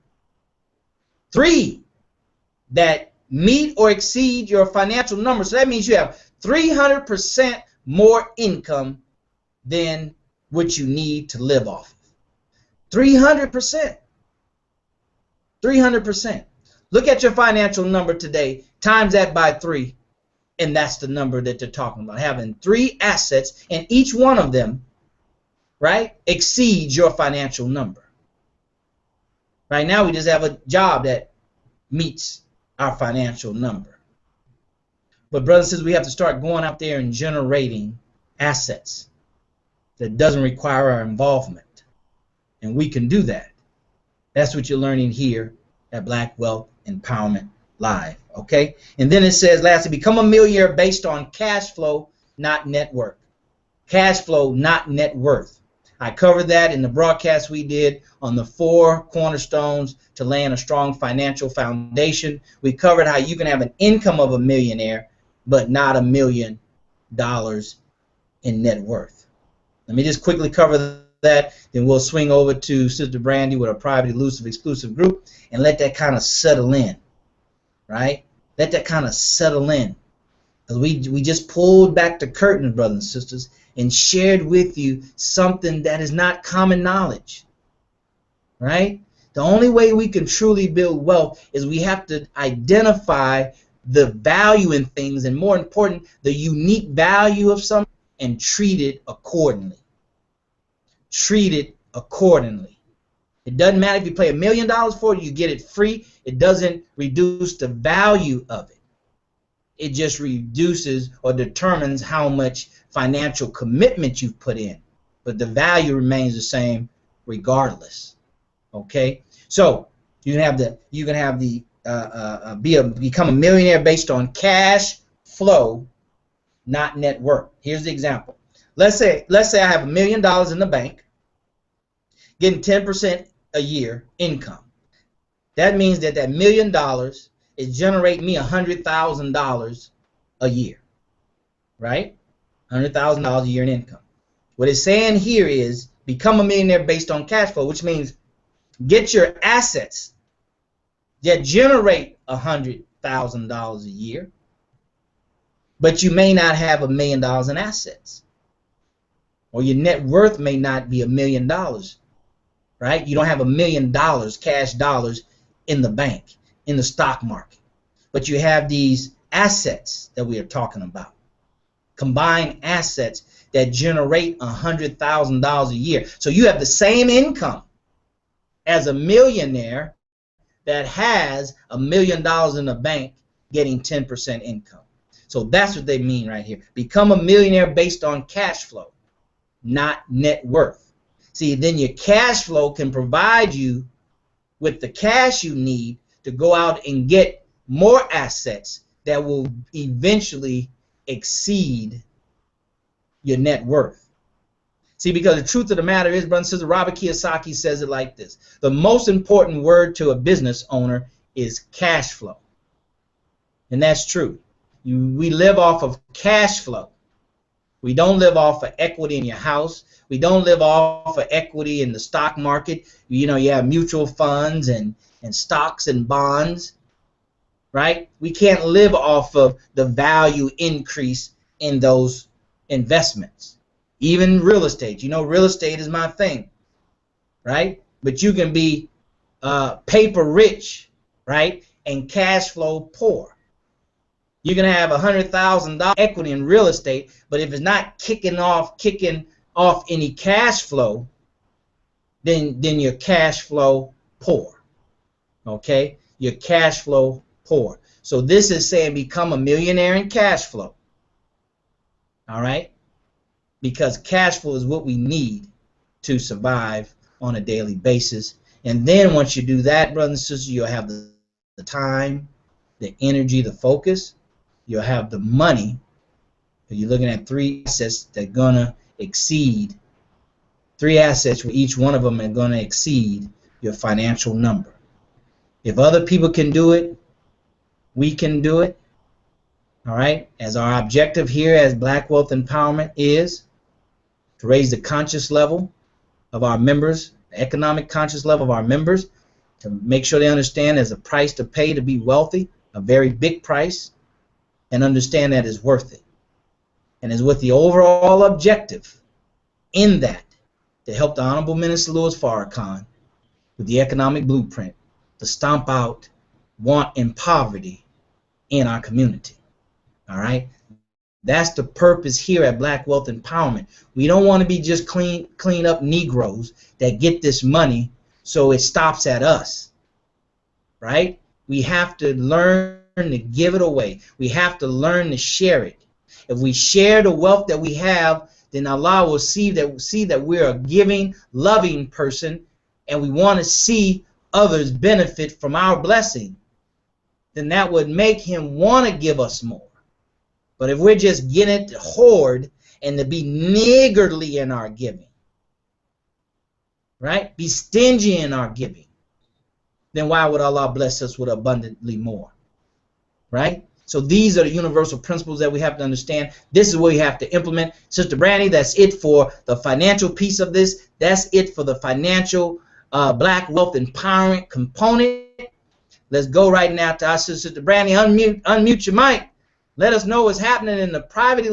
3 that meet or exceed your financial number. So that means you have 300% more income than what you need to live off of. 300%. 300%. Look at your financial number today, times that by 3, and that's the number that they're talking about. Having 3 assets, and each one of them, right, exceeds your financial number. Right now, we just have a job that meets our financial number. But brothers and sisters, we have to start going out there and generating assets that doesn't require our involvement. And we can do that. That's what you're learning here at Black Wealth Empowerment Live. Okay? And then it says, lastly, become a millionaire based on cash flow, not net worth. Cash flow, not net worth. I covered that in the broadcast we did on the 4 cornerstones to laying a strong financial foundation. We covered how you can have an income of a millionaire, but not $1 million in net worth. Let me just quickly cover that, then we'll swing over to Sister Brandy with a private, elusive, exclusive group and let that kind of settle in, right? Let that kind of settle in. Because we just pulled back the curtain, brothers and sisters, and shared with you something that is not common knowledge, right? The only way we can truly build wealth is we have to identify the value in things, and more important, the unique value of something, and treat it accordingly. Treat it accordingly. It doesn't matter if you pay $1 million for it, you get it free. It doesn't reduce the value of it. It just reduces or determines how much financial commitment you've put in. But the value remains the same regardless. Okay? So you can have become a millionaire based on cash flow, not net worth. Here's the example. Let's say I have $1 million in the bank, getting 10% a year income. That means that $1 million is generating me $100,000 a year, right? $100,000 a year in income. What it's saying here is become a millionaire based on cash flow, which means get your assets that generate $100,000 a year, but you may not have $1 million in assets, or your net worth may not be $1 million, right? You don't have $1 million cash dollars in the bank, in the stock market, but you have these assets that we are talking about, combined assets that generate $100,000 a year. So you have the same income as a millionaire that has $1 million in the bank getting 10% income. So that's what they mean right here. Become a millionaire based on cash flow, not net worth. See, then your cash flow can provide you with the cash you need to go out and get more assets that will eventually exceed your net worth. See, because the truth of the matter is, brother and sister, Robert Kiyosaki says it like this: the most important word to a business owner is cash flow. And that's true. We live off of cash flow. We don't live off of equity in your house. We don't live off of equity in the stock market. You know, you have mutual funds and stocks and bonds, right? We can't live off of the value increase in those investments. Even real estate. You know, real estate is my thing, right? But you can be paper rich, right, and cash flow poor. You can have $100,000 equity in real estate, but if it's not kicking off any cash flow, then your cash flow poor. Okay, your cash flow poor. So this is saying become a millionaire in cash flow. All right, because cash flow is what we need to survive on a daily basis. And then once you do that, brothers and sisters, you'll have the time, the energy, the focus. You'll have the money. You're looking at three assets that are going to exceed, three assets where each one of them are going to exceed your financial number. If other people can do it, we can do it. All right? As our objective here as Black Wealth Empowerment is to raise the conscious level of our members, the economic conscious level of our members, to make sure they understand there's a price to pay to be wealthy, a very big price, and understand that it's worth it. And is with the overall objective in that to help the Honorable Minister Louis Farrakhan with the economic blueprint to stomp out want and poverty in our community. All right? That's the purpose here at Black Wealth Empowerment. We don't want to be just clean up Negroes that get this money so it stops at us. Right? We have to learn to give it away. We have to learn to share it. If we share the wealth that we have, then Allah will see that we're a giving, loving person, and we want to see others benefit from our blessing. Then that would make Him want to give us more. But if we're just getting it to hoard and to be niggardly in our giving, right? Be stingy in our giving, then why would Allah bless us with abundantly more? Right? So these are the universal principles that we have to understand. This is what we have to implement. Sister Brandy, that's it for the financial piece of this. That's it for the financial Black Wealth Empowerment component. Let's go right now to our Sister Brandy. Unmute your mic. Let us know what's happening in the private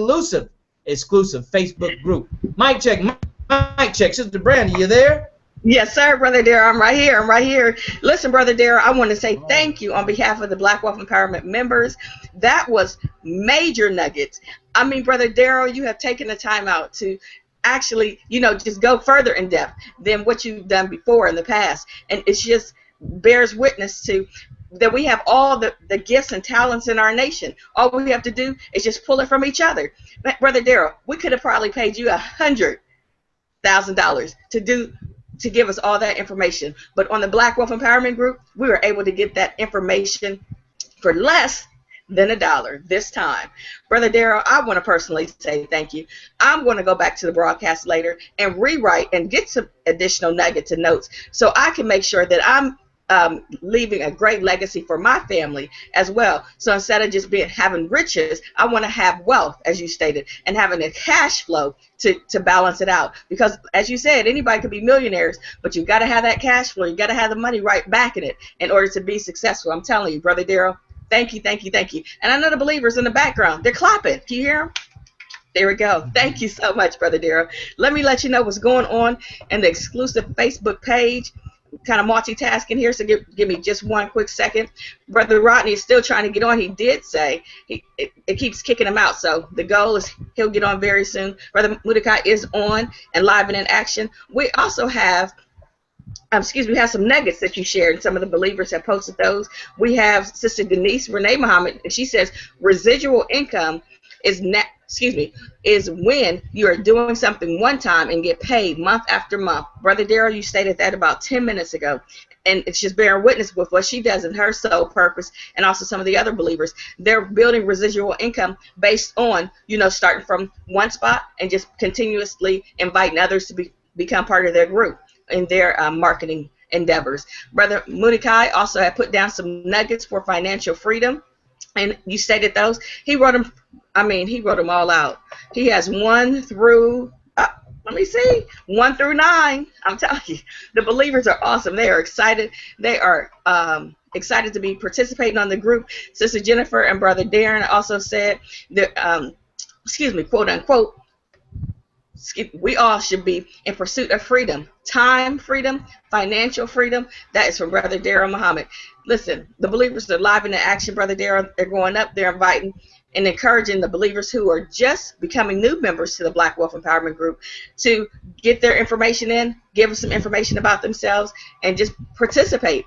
exclusive Facebook group. Mic check, mic check. Sister Brandy, you there? Yes, sir, Brother Darrell. I'm right here. I'm right here. Listen, Brother Darrell, I want to say thank you on behalf of the Black Wealth Empowerment members. That was major nuggets. I mean, Brother Darrell, you have taken the time out to actually, just go further in depth than what you've done before in the past. And it's just bears witness to that we have all the gifts and talents in our nation. All we have to do is just pull it from each other. Brother Darrell, we could have probably paid you $100,000 to give us all that information. But on the Black Wealth Empowerment Group, we were able to get that information for less than $1 this time. Brother Darrell, I want to personally say thank you. I'm going to go back to the broadcast later and rewrite and get some additional nuggets and notes so I can make sure that I'm leaving a great legacy for my family as well. So instead of just having riches, I want to have wealth, as you stated, and having a cash flow to balance it out. Because as you said, anybody could be millionaires, but you've got to have that cash flow. You've got to have the money right back in it in order to be successful. I'm telling you, Brother Darrell, thank you, thank you, thank you. And I know the believers in the background, they're clapping. Can you hear them? There we go. Thank you so much, Brother Darrell. Let me let you know what's going on in the exclusive Facebook page. Kind of multitasking here, so give me just one quick second. Brother Rodney is still trying to get on. He did say it keeps kicking him out, so the goal is he'll get on very soon. Brother Muniqui is on and live and in action. We also have excuse me, we have some nuggets that you shared, and some of the believers have posted those. We have Sister Denise Renee Muhammad, and she says residual income is is when you are doing something one time and get paid month after month. Brother Daryl, you stated that about 10 minutes ago, and it's just bearing witness with what she does in her sole purpose, and also some of the other believers. They're building residual income based on, you know, starting from one spot and just continuously inviting others to become part of their group in their marketing endeavors. Brother Muniqui also had put down some nuggets for financial freedom, and you stated those. He wrote them. I mean, he wrote them all out. He has 1 through, let me see, 1 through 9. I'm telling you, the believers are awesome. They are excited. They are excited to be participating on the group. Sister Jennifer and Brother Darren also said that, quote unquote, we all should be in pursuit of freedom, time freedom, financial freedom. That is from Brother Daryl Muhammad. Listen, the believers are live in the action, Brother Daryl. They're going up, they're inviting and encouraging the believers who are just becoming new members to the Black Wealth Empowerment Group to get their information in, give us some information about themselves, and just participate.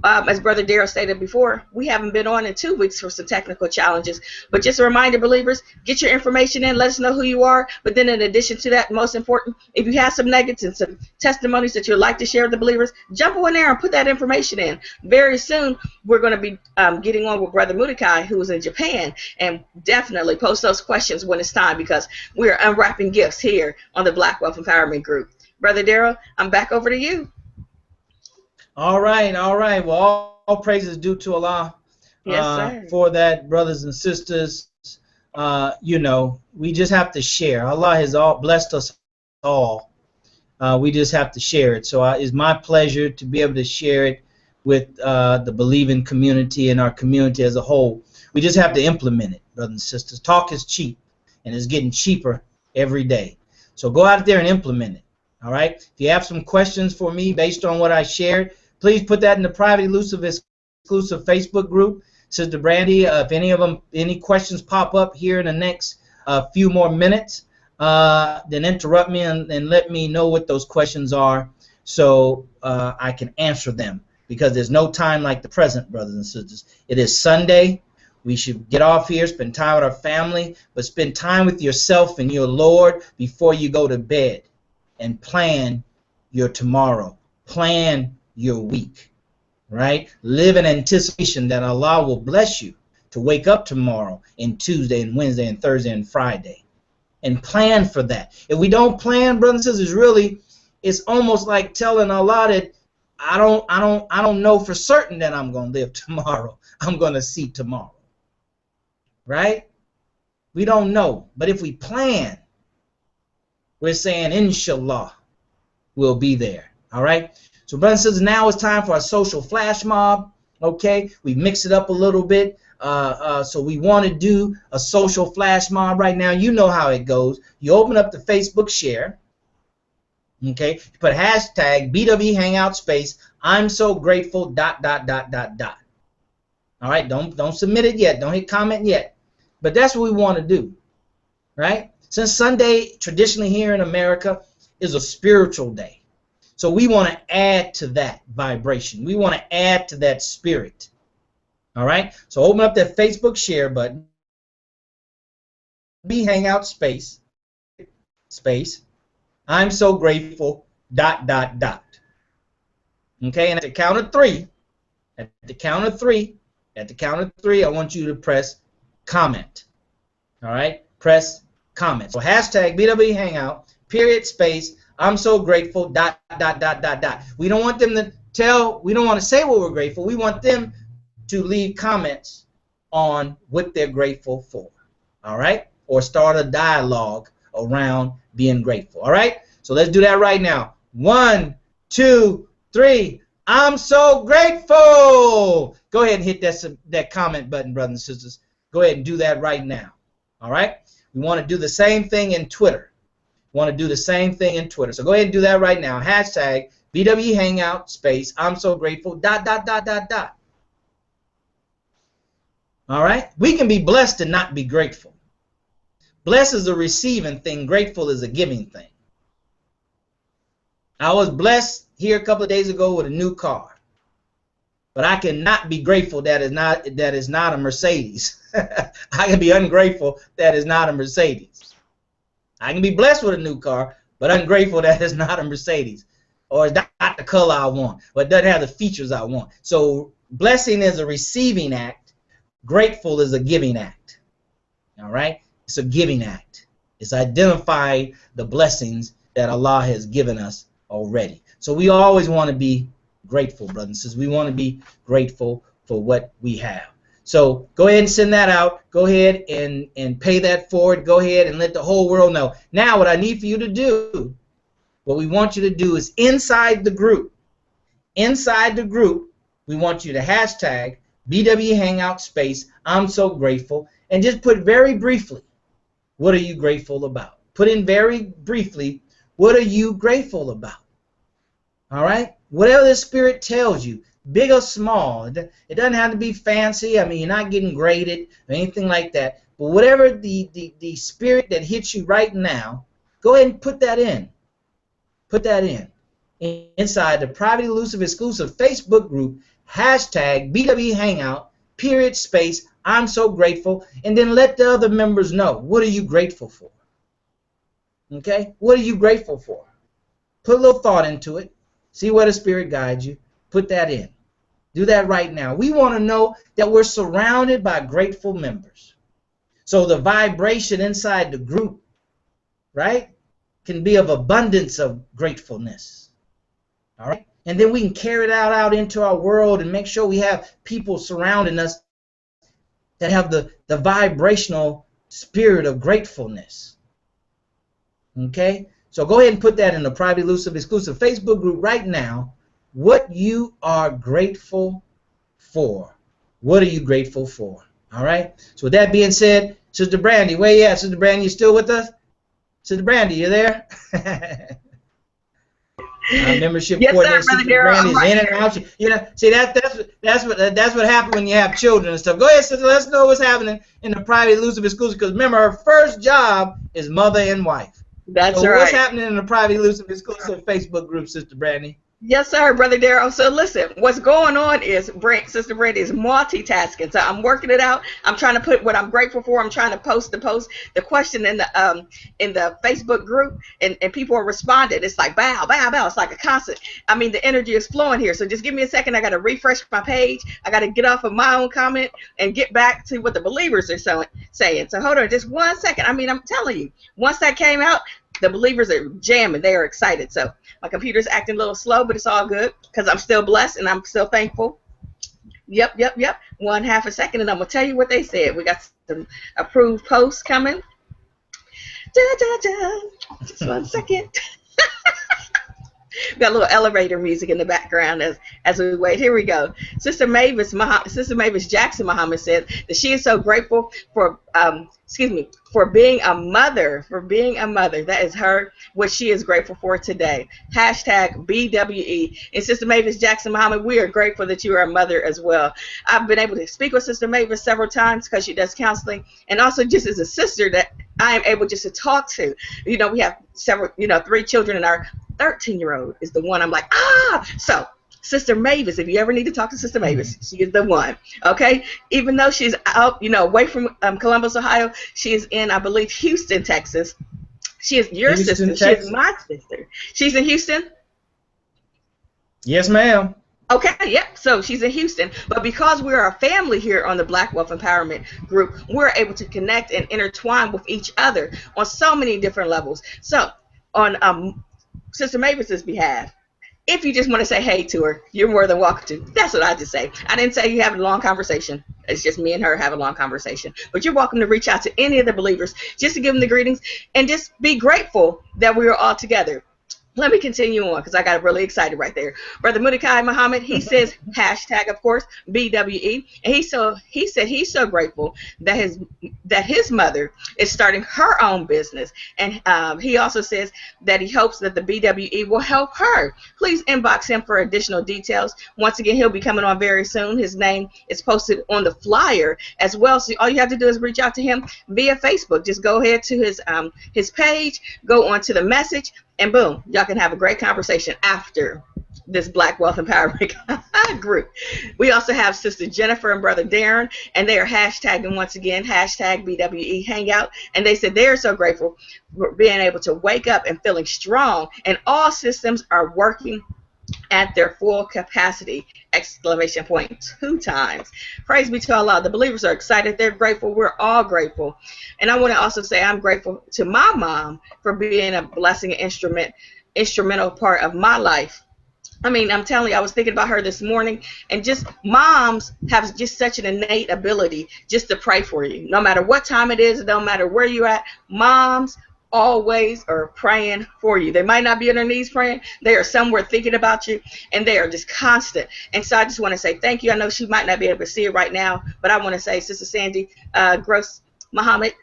As Brother Daryl stated before, we haven't been on in 2 weeks for some technical challenges. But just a reminder, believers, get your information in, let us know who you are. But then in addition to that, most important, if you have some nuggets and some testimonies that you'd like to share with the believers, jump on there and put that information in. Very soon, we're going to be getting on with Brother Muniqui, who is in Japan, and definitely post those questions when it's time, because we are unwrapping gifts here on the Black Wealth Empowerment Group. Brother Daryl, I'm back over to you. All right, all right. Well, all praises due to Allah for that, brothers and sisters. You know, we just have to share. Allah has blessed us all. We just have to share it. So it's my pleasure to be able to share it with the believing community and our community as a whole. We just have to implement it, brothers and sisters. Talk is cheap, and it's getting cheaper every day. So go out there and implement it. All right. If you have some questions for me based on what I shared, please put that in the private exclusive Facebook group. Sister Brandy, if any questions pop up here in the next few more minutes, then interrupt me and let me know what those questions are, so I can answer them, because there's no time like the present, brothers and sisters. It is Sunday. We should get off here, spend time with our family, but spend time with yourself and your Lord before you go to bed, and plan your tomorrow. Plan your week, right? Live in anticipation that Allah will bless you to wake up tomorrow and Tuesday and Wednesday and Thursday and Friday, and plan for that. If we don't plan, brothers and sisters, it's almost like telling Allah that I don't know for certain that I'm going to live tomorrow. I'm going to see tomorrow, right? We don't know, but if we plan, we're saying inshallah we'll be there. All right. So, brothers and sisters, now it's time for a social flash mob. Okay, we mix it up a little bit. So we want to do a social flash mob right now. You know how it goes. You open up the Facebook share. Okay, you put hashtag BW Hangout space I'm so grateful ... All right, don't submit it yet. Don't hit comment yet. But that's what we want to do, right? Since Sunday traditionally here in America is a spiritual day. So we want to add to that vibration. We want to add to that spirit. All right? So open up that Facebook share button. Be Hangout space. I'm so grateful ... Okay, and at the count of three, I want you to press comment. All right? Press comment. So hashtag BW Hangout, period, space, I'm so grateful ... We don't want them to we don't want to say what we're grateful. We want them to leave comments on what they're grateful for. All right? Or start a dialogue around being grateful. All right? So let's do that right now. 1, 2, 3. I'm so grateful. Go ahead and hit that comment button, brothers and sisters. Go ahead and do that right now. All right? We want to do the same thing in Twitter. So go ahead and do that right now. Hashtag BW Hangout space I'm so grateful ... All right? We can be blessed and not be grateful. Blessed is a receiving thing. Grateful is a giving thing. I was blessed here a couple of days ago with a new car. But I cannot be grateful that is not a Mercedes. I can be ungrateful that is not a Mercedes. I can be blessed with a new car, but ungrateful that it's not a Mercedes, or it's not the color I want, or it doesn't have the features I want. So blessing is a receiving act. Grateful is a giving act. All right? It's a giving act. It's identifying the blessings that Allah has given us already. So we always want to be grateful, brothers and sisters. We want to be grateful for what we have. So go ahead and send that out. Go ahead and pay that forward. Go ahead and let the whole world know. Now what I need for you to do, what we want you to do is inside the group, we want you to hashtag BW Hangout space, I'm so grateful, and just put very briefly, what are you grateful about? Put in very briefly, what are you grateful about? All right? Whatever the Spirit tells you, big or small, it doesn't have to be fancy. I mean, you're not getting graded or anything like that. But whatever the Spirit that hits you right now, go ahead and put that in. Put that in. Inside the private, elusive, exclusive Facebook group, hashtag BW Hangout, period, space, I'm so grateful, and then let the other members know, what are you grateful for? Okay? What are you grateful for? Put a little thought into it. See where the Spirit guides you. Put that in. Do that right now. We want to know that we're surrounded by grateful members. So the vibration inside the group, right, can be of abundance of gratefulness. All right? And then we can carry that out into our world and make sure we have people surrounding us that have the vibrational spirit of gratefulness. Okay? So go ahead and put that in the private, elusive, exclusive Facebook group right now. What you are grateful for. What are you grateful for? All right? So with that being said, Sister Brandy, where you at? Sister Brandy, you still with us? Sister Brandy, you there? Membership yes, coordinator, sir, Sister Brandy, is in and out. You know, see that's what happens when you have children and stuff. Go ahead, sister. Let us know what's happening in the private, elusive, exclusive. Because remember, her first job is mother and wife. That's so right. What's happening in the private, elusive, exclusive Facebook group, Sister Brandy? Yes, sir, Brother Darrell. So listen, what's going on is Sister Brandy is multitasking. So I'm working it out. I'm trying to put what I'm grateful for. I'm trying to post the question in the Facebook group, and people are responding. It's like bow, bow, bow. It's like a constant. I mean, the energy is flowing here. So just give me a second. I got to refresh my page. I got to get off of my own comment and get back to what the believers are saying. So hold on just 1 second. I mean, I'm telling you, once that came out, the believers are jamming. They are excited. So my computer's acting a little slow, but it's all good because I'm still blessed and I'm still thankful. Yep. 1/2 a second, and I'm going to tell you what they said. We got some approved posts coming. Just 1 second. We got a little elevator music in the background as we wait. Here we go. Sister Mavis Jackson Muhammad said that she is so grateful for being a mother. That is what she is grateful for today. Hashtag BWE. And Sister Mavis Jackson Muhammad, we are grateful that you are a mother as well. I've been able to speak with Sister Mavis several times because she does counseling, and also just as a sister that I am able just to talk to. You know, we have several, 3 children, and our 13-year-old is the one I'm like, So, Sister Mavis, if you ever need to talk to Sister Mavis, she is the one, okay? Even though she's out, away from Columbus, Ohio, she is in, I believe, Houston, Texas. She is your sister. Texas. She is my sister. She's in Houston? Yes, ma'am. Okay, yep. So she's in Houston, but because we're a family here on the Black Wealth Empowerment Group, we're able to connect and intertwine with each other on so many different levels. So, on Sister Mavis's behalf, if you just want to say hey to her, you're more than welcome to. That's what I just say. I didn't say you have a long conversation. It's just me and her have a long conversation. But you're welcome to reach out to any of the believers just to give them the greetings and just be grateful that we are all together. Let me continue on because I got really excited right there. Brother Muniqui Muhammad, he says hashtag, of course, BWE, and he said he's so grateful that his mother is starting her own business, and he also says that he hopes that the BWE will help her. Please inbox him for additional details. Once again, he'll be coming on very soon. His name is posted on the flyer as well, so all you have to do is reach out to him via Facebook. Just go ahead to his page, go on to the message, and boom, y'all can have a great conversation after this Black Wealth Empowerment group. We also have Sister Jennifer and Brother Darren, and they are hashtagging once again, hashtag BWE Hangout. And they said they're so grateful for being able to wake up and feeling strong, and all systems are working at their full capacity, exclamation point, 2 times. Praise be to Allah. The believers are excited. They're grateful. We're all grateful. And I want to also say I'm grateful to my mom for being a blessing and instrumental part of my life. I mean, I'm telling you, I was thinking about her this morning, and just moms have just such an innate ability just to pray for you. No matter what time it is, no matter where you're at, moms always are praying for you. They might not be on their knees praying. They are somewhere thinking about you, and they are just constant. And so I just want to say thank you. I know she might not be able to see it right now, but I want to say, Sister Sandy Gross Muhammad,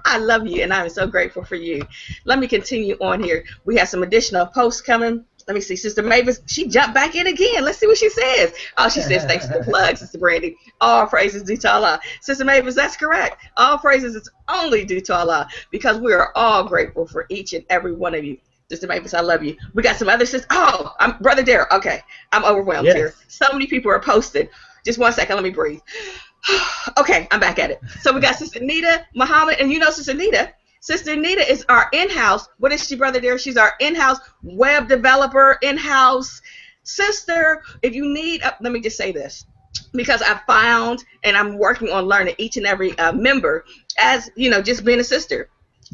I love you, and I'm so grateful for you. Let me continue on here. We have some additional posts coming. Let me see. Sister Mavis, she jumped back in again. Let's see what she says. Oh, she says, thanks for the plug, Sister Brandy. All praises due to Allah. Sister Mavis, that's correct. All praises is only due to Allah, because we are all grateful for each and every one of you. Sister Mavis, I love you. We got some other sisters. Oh, I'm Brother Darrell. Okay, I'm overwhelmed here. So many people are posted. Just one second. Let me breathe. Okay, I'm back at it. So we got Sister Nita Muhammad, and you know Sister Nita. Sister Nita is our in-house, what is she, Brother Dear? She's our in-house web developer, in-house sister. If you need, let me just say this, because I found, and I'm working on learning each and every member as, you know, just being a sister.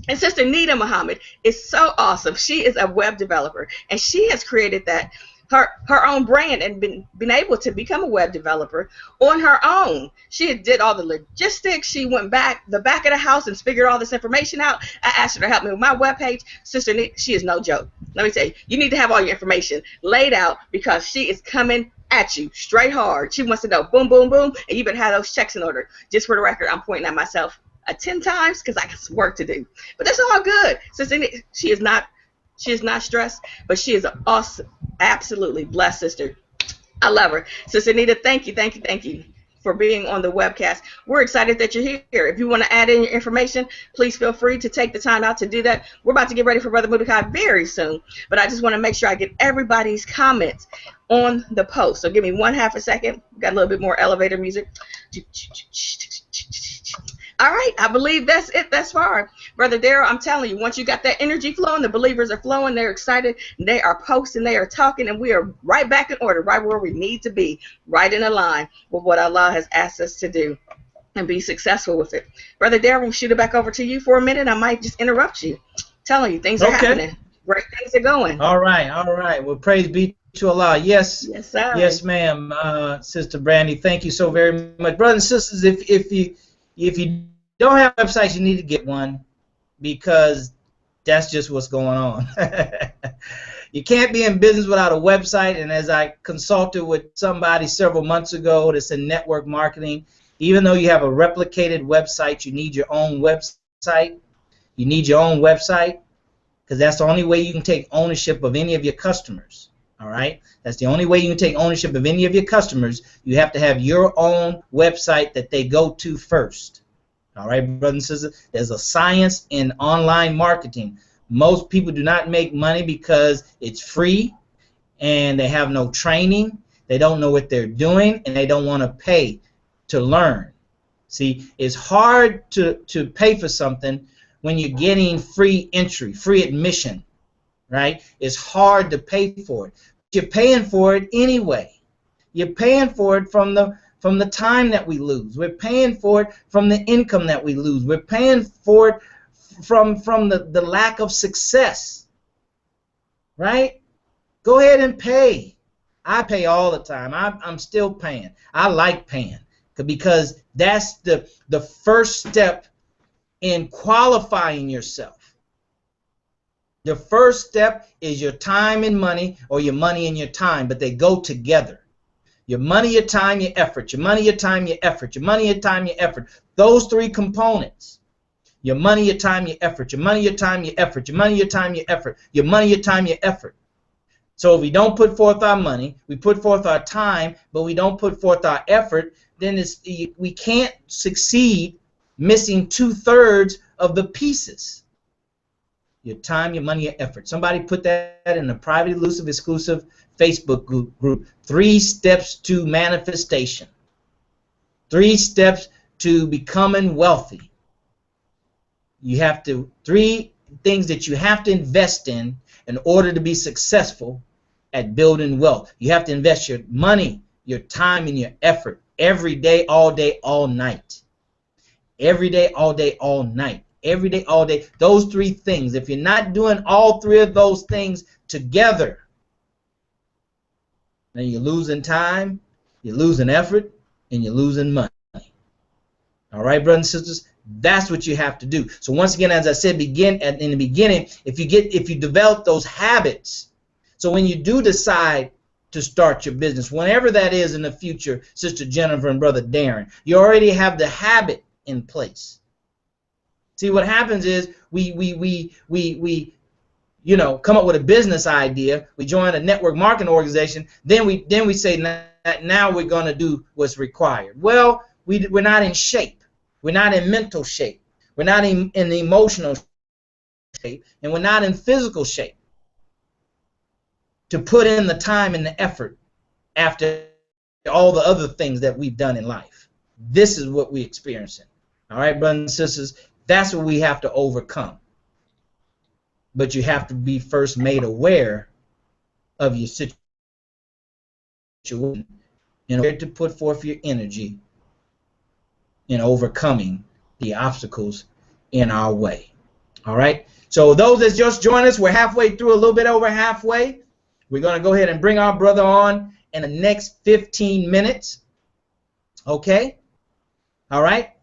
And Sister Nita Muhammad is so awesome. She is a web developer, and she has created that her own brand and been able to become a web developer on her own. She did all the logistics. She went back the back of the house and figured all this information out. I asked her to help me with my webpage. Sister Nita, she is no joke. Let me tell you, you need to have all your information laid out, because she is coming at you straight hard. She wants to know boom, boom, boom, and you better have those checks in order. Just for the record, I'm pointing at myself 10 times because I got some work to do. But that's all good. Sister Nita, she is not stressed, but she is an awesome, absolutely blessed sister. I love her. Sister Nita, thank you for being on the webcast. We're excited that you're here. If you want to add in your information, please feel free to take the time out to do that. We're about to get ready for Brother Muniqui very soon, but I just want to make sure I get everybody's comments on the post. So give me 1/2 a second. Got a little bit more elevator music. All right, I believe that's it thus far. Brother Darrell, I'm telling you, once you got that energy flowing, the believers are flowing, they're excited, they are posting, they are talking, and we are right back in order, right where we need to be, right in line with what Allah has asked us to do and be successful with it. Brother Darrell, we'll shoot it back over to you for a minute. I might just interrupt you, telling you things are happening. Great things are going. All right. Well, praise be to Allah. Yes, sir. Yes, ma'am. Sister Brandy, thank you so very much. Brothers and sisters, if you don't have websites, you need to get one, because that's just what's going on. You can't be in business without a website, and as I consulted with somebody several months ago that's in network marketing, even though you have a replicated website, you need your own website. You need your own website, because that's the only way you can take ownership of any of your customers. All right? That's the only way you can take ownership of any of your customers. You have to have your own website that they go to first. All right, brothers and sisters, there's a science in online marketing. Most people do not make money because it's free and they have no training. They don't know what they're doing, and they don't want to pay to learn. See, it's hard to pay for something when you're getting free entry, free admission, right? It's hard to pay for it. But you're paying for it anyway. You're paying for it from the time that we lose. We're paying for it from the income that we lose. We're paying for it from the lack of success, right? Go ahead and pay. I pay all the time. I'm still paying. I like paying because that's the first step in qualifying yourself. The first step is your time and money, or your money and your time, but they go together. Your money, your time, your effort. Your money, your time, your effort. Your money, your time, your effort. Those three components. Your money, your time, your effort. Your money, your time, your effort. Your money, your time, your effort. Your money, your time, your effort. So if we don't put forth our money, we put forth our time, but we don't put forth our effort, then we can't succeed missing 2/3 of the pieces. Your time, your money, your effort. Somebody put that in the private, elusive, exclusive Facebook group, 3 steps to manifestation. 3 steps to becoming wealthy. You have to, 3 things that you have to invest in order to be successful at building wealth. You have to invest your money, your time, and your effort every day, all night. Every day, all day, all night. Every day, all day. Those 3 things. If you're not doing all 3 of those things together, then you're losing time, you're losing effort, and you're losing money. All right, brothers and sisters, that's what you have to do. So once again, as I said, in the beginning, if you develop those habits, so when you do decide to start your business, whenever that is in the future, Sister Jennifer and Brother Darren, you already have the habit in place. See, what happens is we come up with a business idea, we join a network marketing organization, then we say now we're going to do what's required. Well, we're not in shape. We're not in mental shape. We're not in emotional shape, and we're not in physical shape to put in the time and the effort after all the other things that we've done in life. This is what we're experiencing. All right, brothers and sisters, that's what we have to overcome. But you have to be first made aware of your situation in order to put forth your energy in overcoming the obstacles in our way. All right? So those that just joined us, we're halfway through, a little bit over halfway. We're going to go ahead and bring our brother on in the next 15 minutes. Okay? All right?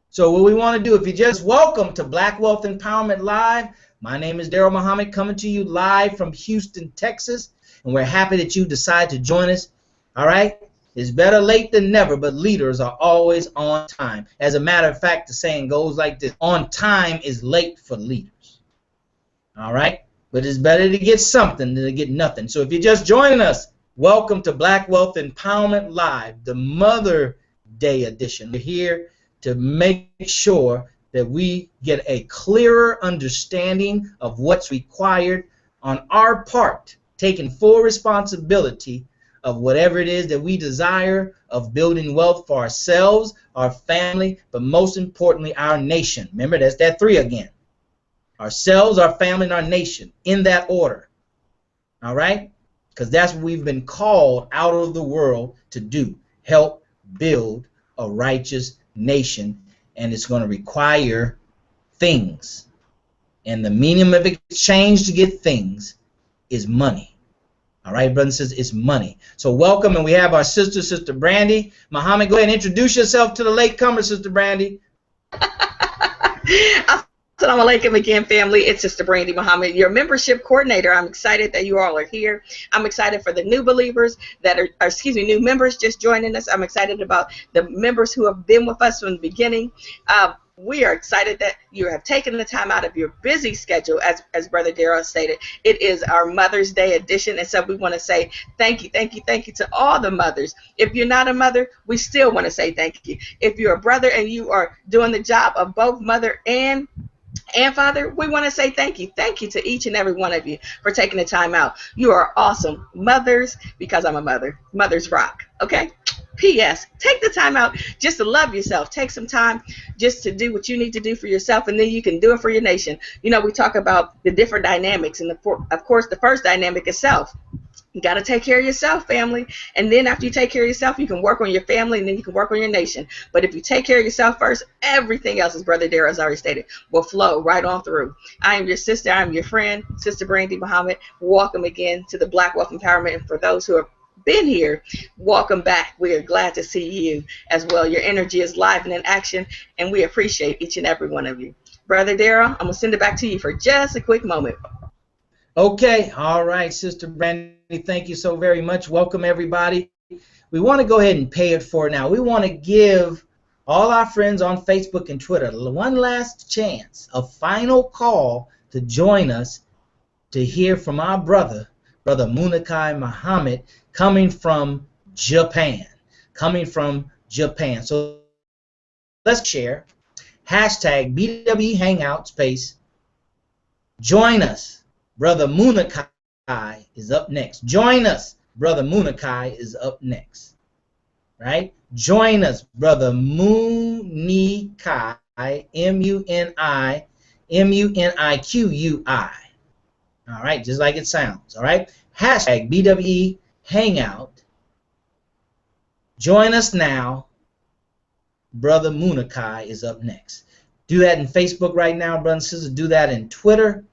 So what we want to do, if you just welcome to Black Wealth Empowerment Live, my name is Daryl Muhammad, coming to you live from Houston, Texas, and we're happy that you decide to join us. All right? It's better late than never, but leaders are always on time. As a matter of fact, the saying goes like this: on time is late for leaders. All right? But it's better to get something than to get nothing. So if you're just joining us, welcome to Black Wealth Empowerment Live, the Mother Day edition. We're here to make sure that we get a clearer understanding of what's required on our part, taking full responsibility of whatever it is that we desire, of building wealth for ourselves, our family, but most importantly, our nation. Remember, that's that 3 again. Ourselves, our family, and our nation, in that order. All right? Because that's what we've been called out of the world to do. Help build a righteous nation, and it's going to require things. And the medium of exchange to get things is money. All right, brothers and sisters, it's money. So welcome, and we have our Sister Brandy Muhammad. Go ahead and introduce yourself to the latecomer, Sister Brandy. Assalamu alaikum again, family. It's Sister Brandy Muhammad, your membership coordinator. I'm excited that you all are here. I'm excited for the new believers that are, new members just joining us. I'm excited about the members who have been with us from the beginning. We are excited that you have taken the time out of your busy schedule, as Brother Darrell stated. It is our Mother's Day edition, and so we want to say thank you to all the mothers. If you're not a mother, we still want to say thank you. If you're a brother and you are doing the job of both mother and Father, we want to say thank you. Thank you to each and every one of you for taking the time out. You are awesome mothers, because I'm a mother. Mothers rock, okay? P.S. Take the time out just to love yourself. Take some time just to do what you need to do for yourself, and then you can do it for your nation. You know, we talk about the different dynamics, and of course, the first dynamic is self. You got to take care of yourself, family. And then after you take care of yourself, you can work on your family, and then you can work on your nation. But if you take care of yourself first, everything else, as Brother Darrell has already stated, will flow right on through. I am your sister. I am your friend, Sister Brandy Muhammad. Welcome again to the Black Wealth Empowerment. And for those who have been here, welcome back. We are glad to see you as well. Your energy is live and in action, and we appreciate each and every one of you. Brother Darrell, I'm going to send it back to you for just a quick moment. Okay, all right, Sister Brandy, thank you so very much. Welcome, everybody. We want to go ahead and pay it forward now. We want to give all our friends on Facebook and Twitter one last chance, a final call to join us to hear from our Brother Muniqui Muhammad, coming from Japan. So let's share. Hashtag BW Hangout space. Join us. Brother Muniqui is up next. Join us Brother Muniqui is up next. Right? Join us, Brother Muniqui, Muniqui. All right, just like it sounds. All right, hashtag BWE Hangout. Join us now. Brother Muniqui is up next. Do that in Facebook right now, brothers and sisters. Do that in Twitter,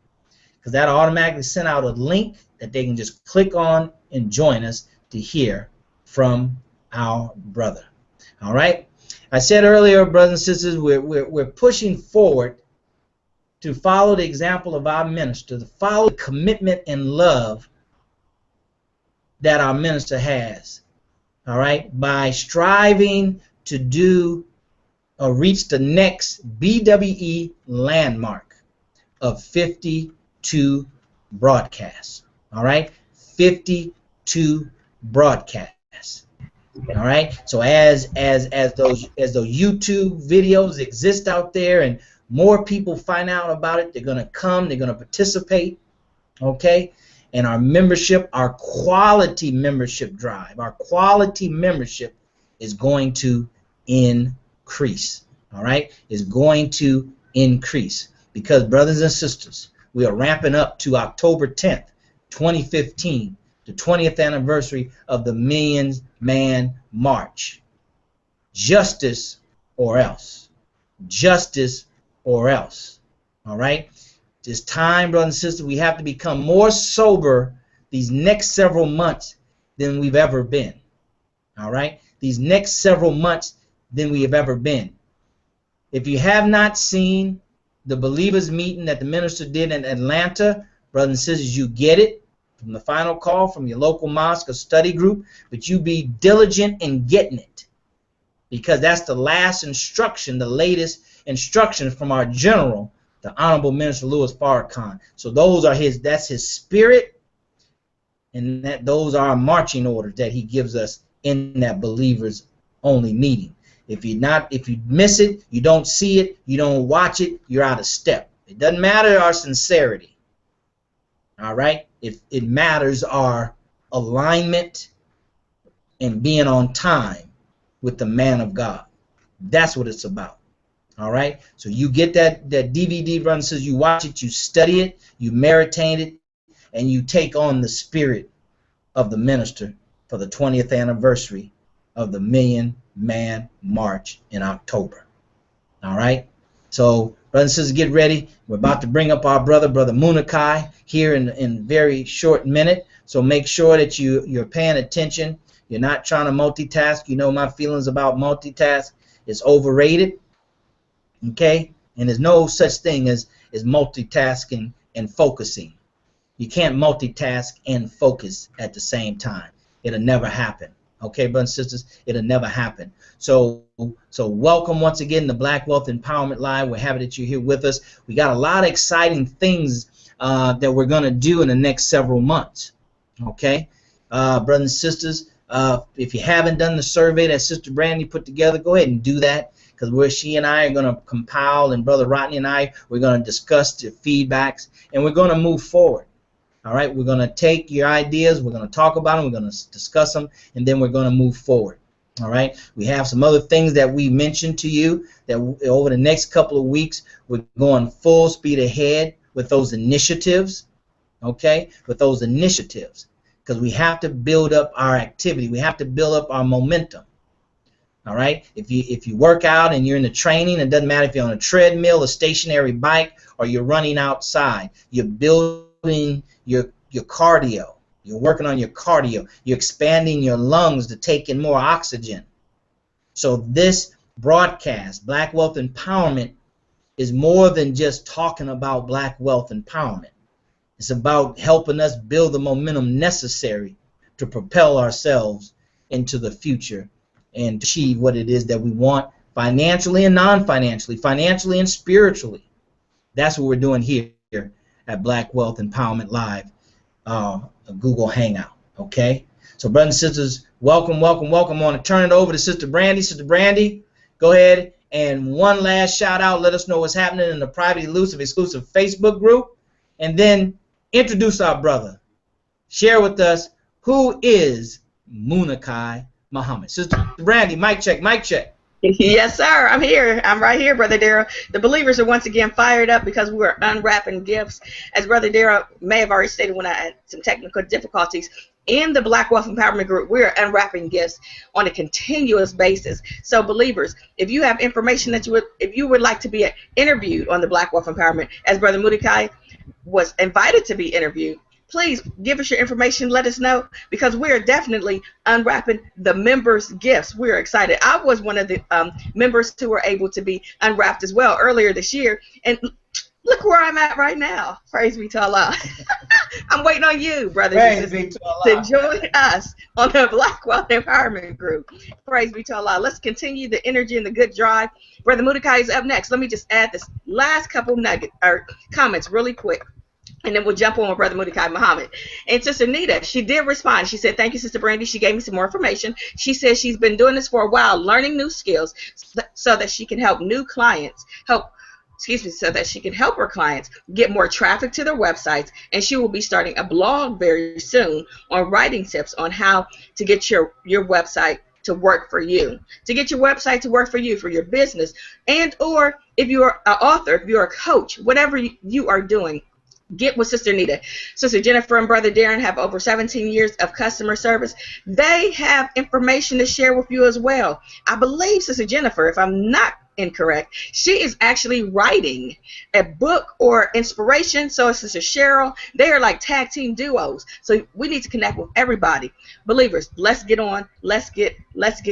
because that'll automatically send out a link that they can just click on and join us to hear from our brother. All right. I said earlier, brothers and sisters, we're pushing forward to follow the example of our minister, to follow the commitment and love that our minister has. All right. By striving to do or reach the next BWE landmark of 52 broadcasts. All right. 52 broadcasts. All right. So as those YouTube videos exist out there and more people find out about it, they're going to come, they're going to participate. Okay. And our membership, our quality membership drive, our quality membership is going to increase. All right. Is going to increase because, brothers and sisters, we are ramping up to October 10th, 2015. The 20th anniversary of the Million Man March. Justice or else. Justice or else. All right? It's time, brothers and sisters, we have to become more sober these next several months than we've ever been. All right? These next several months than we have ever been. If you have not seen the believers meeting that the minister did in Atlanta, brothers and sisters, you get it from the final call from your local mosque or study group, but you be diligent in getting it, because that's the last instruction, the latest instruction from our general, the Honorable Minister Louis Farrakhan. So those are that's his spirit, and those are our marching orders that he gives us in that believers only meeting. If you miss it, you don't see it, you don't watch it, you're out of step. It doesn't matter our sincerity. All right? It matters our alignment and being on time with the man of God. That's what it's about. All right? So you get that DVD, brothers and sisters, you watch it, you study it, you meditate it, and you take on the spirit of the minister for the 20th anniversary of the Million Man March in October. All right? So, brothers and sisters, get ready. We're about to bring up our brother Muniqui, here in very short minute. So make sure that you're paying attention. You're not trying to multitask. You know my feelings about multitask. It's overrated. Okay? And there's no such thing as multitasking and focusing. You can't multitask and focus at the same time. It'll never happen. Okay, brothers and sisters, it'll never happen. So welcome once again to Black Wealth Empowerment Live. We're happy that you're here with us. We got a lot of exciting things that we're going to do in the next several months. Okay, brothers and sisters, if you haven't done the survey that Sister Brandy put together, go ahead and do that, because she and I are going to compile, and Brother Rodney and I, we're going to discuss the feedbacks, and we're going to move forward. All right, we're going to take your ideas, we're going to talk about them, we're going to discuss them, and then we're going to move forward. All right, we have some other things that we mentioned to you that over the next couple of weeks, we're going full speed ahead with those initiatives. Okay, with those initiatives, because we have to build up our activity, we have to build up our momentum. All right, if you work out and you're in the training, it doesn't matter if you're on a treadmill, a stationary bike, or you're running outside, you're building your cardio. You're working on your cardio. You're expanding your lungs to take in more oxygen. So this broadcast, Black Wealth Empowerment, is more than just talking about black wealth empowerment. It's about helping us build the momentum necessary to propel ourselves into the future and achieve what it is that we want, financially and non-financially, financially and spiritually. That's what we're doing here at Black Wealth Empowerment Live, Google Hangout. Okay, so brothers and sisters, welcome. I want to turn it over to Sister Brandy. Sister Brandy, go ahead and one last shout out. Let us know what's happening in the private, elusive, exclusive Facebook group, and then introduce our brother. Share with us Who is Muniqui Muhammad? Sister Brandy, mic check, mic check. Yes, sir. I'm here. I'm right here, Brother Darrell. The believers are once again fired up because we're unwrapping gifts. As Brother Darrell may have already stated when I had some technical difficulties, in the Black Wealth Empowerment Group, we're unwrapping gifts on a continuous basis. So, believers, if you have information that if you would like to be interviewed on the Black Wealth Empowerment, as Brother Muniqui was invited to be interviewed, please give us your information. Let us know, because we are definitely unwrapping the members' gifts. We're excited. I was one of the members who were able to be unwrapped as well earlier this year, and look where I'm at right now. Praise be to Allah. I'm waiting on you, brothers and sisters, to join us on the Black Wealth Empowerment Group. Praise be to Allah. Let's continue the energy and the good drive. Brother Muniqui is up next. Let me just add this last couple comments really quick, and then we'll jump on with Brother Muniqui Muhammad. And Sister Nita, she did respond. She said, thank you, Sister Brandy. She gave me some more information. She says she's been doing this for a while, learning new skills so that she can help new clients, so that she can help her clients get more traffic to their websites. And she will be starting a blog very soon on writing tips on how to get your website to work for you, to get your website to work for you, for your business, and or if you're an author, if you're a coach, whatever you are doing, get with Sister Nita. Sister Jennifer and Brother Darren have over 17 years of customer service. They have information to share with you as well. I believe Sister Jennifer, if I'm not incorrect, she is actually writing a book or inspiration. So is Sister Cheryl. They are like tag team duos. So we need to connect with everybody. Believers, let's get on. Let's get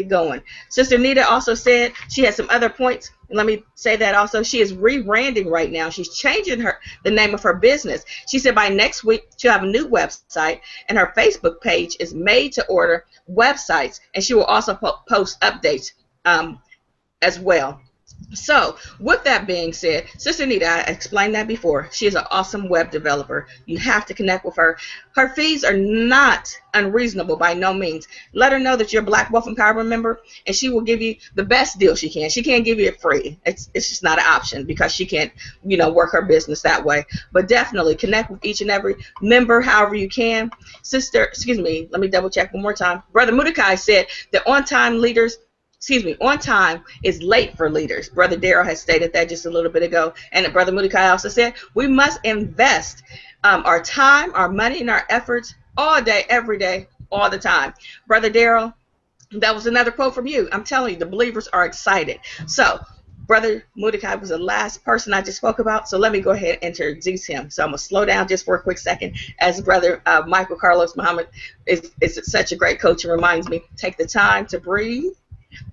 going. Sister Nita also said she has some other points. And let me say that also, she is rebranding right now. She's changing the name of her business. She said by next week she'll have a new website, and her Facebook page is made to order websites, and she will also post updates as well. So, with that being said, Sister Nita, I explained that before. She is an awesome web developer. You have to connect with her. Her fees are not unreasonable by no means. Let her know that you're a Black Wealth Empowerment member, and she will give you the best deal she can. She can't give you it free. It's just not an option, because she can't, work her business that way. But definitely connect with each and every member however you can. Let me double check one more time. Brother Muniqui said that on time is late for leaders. Brother Darrell has stated that just a little bit ago. And Brother Muniqui also said we must invest our time, our money, and our efforts all day, every day, all the time. Brother Darrell, that was another quote from you. I'm telling you, the believers are excited. So, Brother Muniqui was the last person I just spoke about, so let me go ahead and introduce him. So I'm going to slow down just for a quick second, as Brother Michael Carlos Muhammad is such a great coach and reminds me, take the time to breathe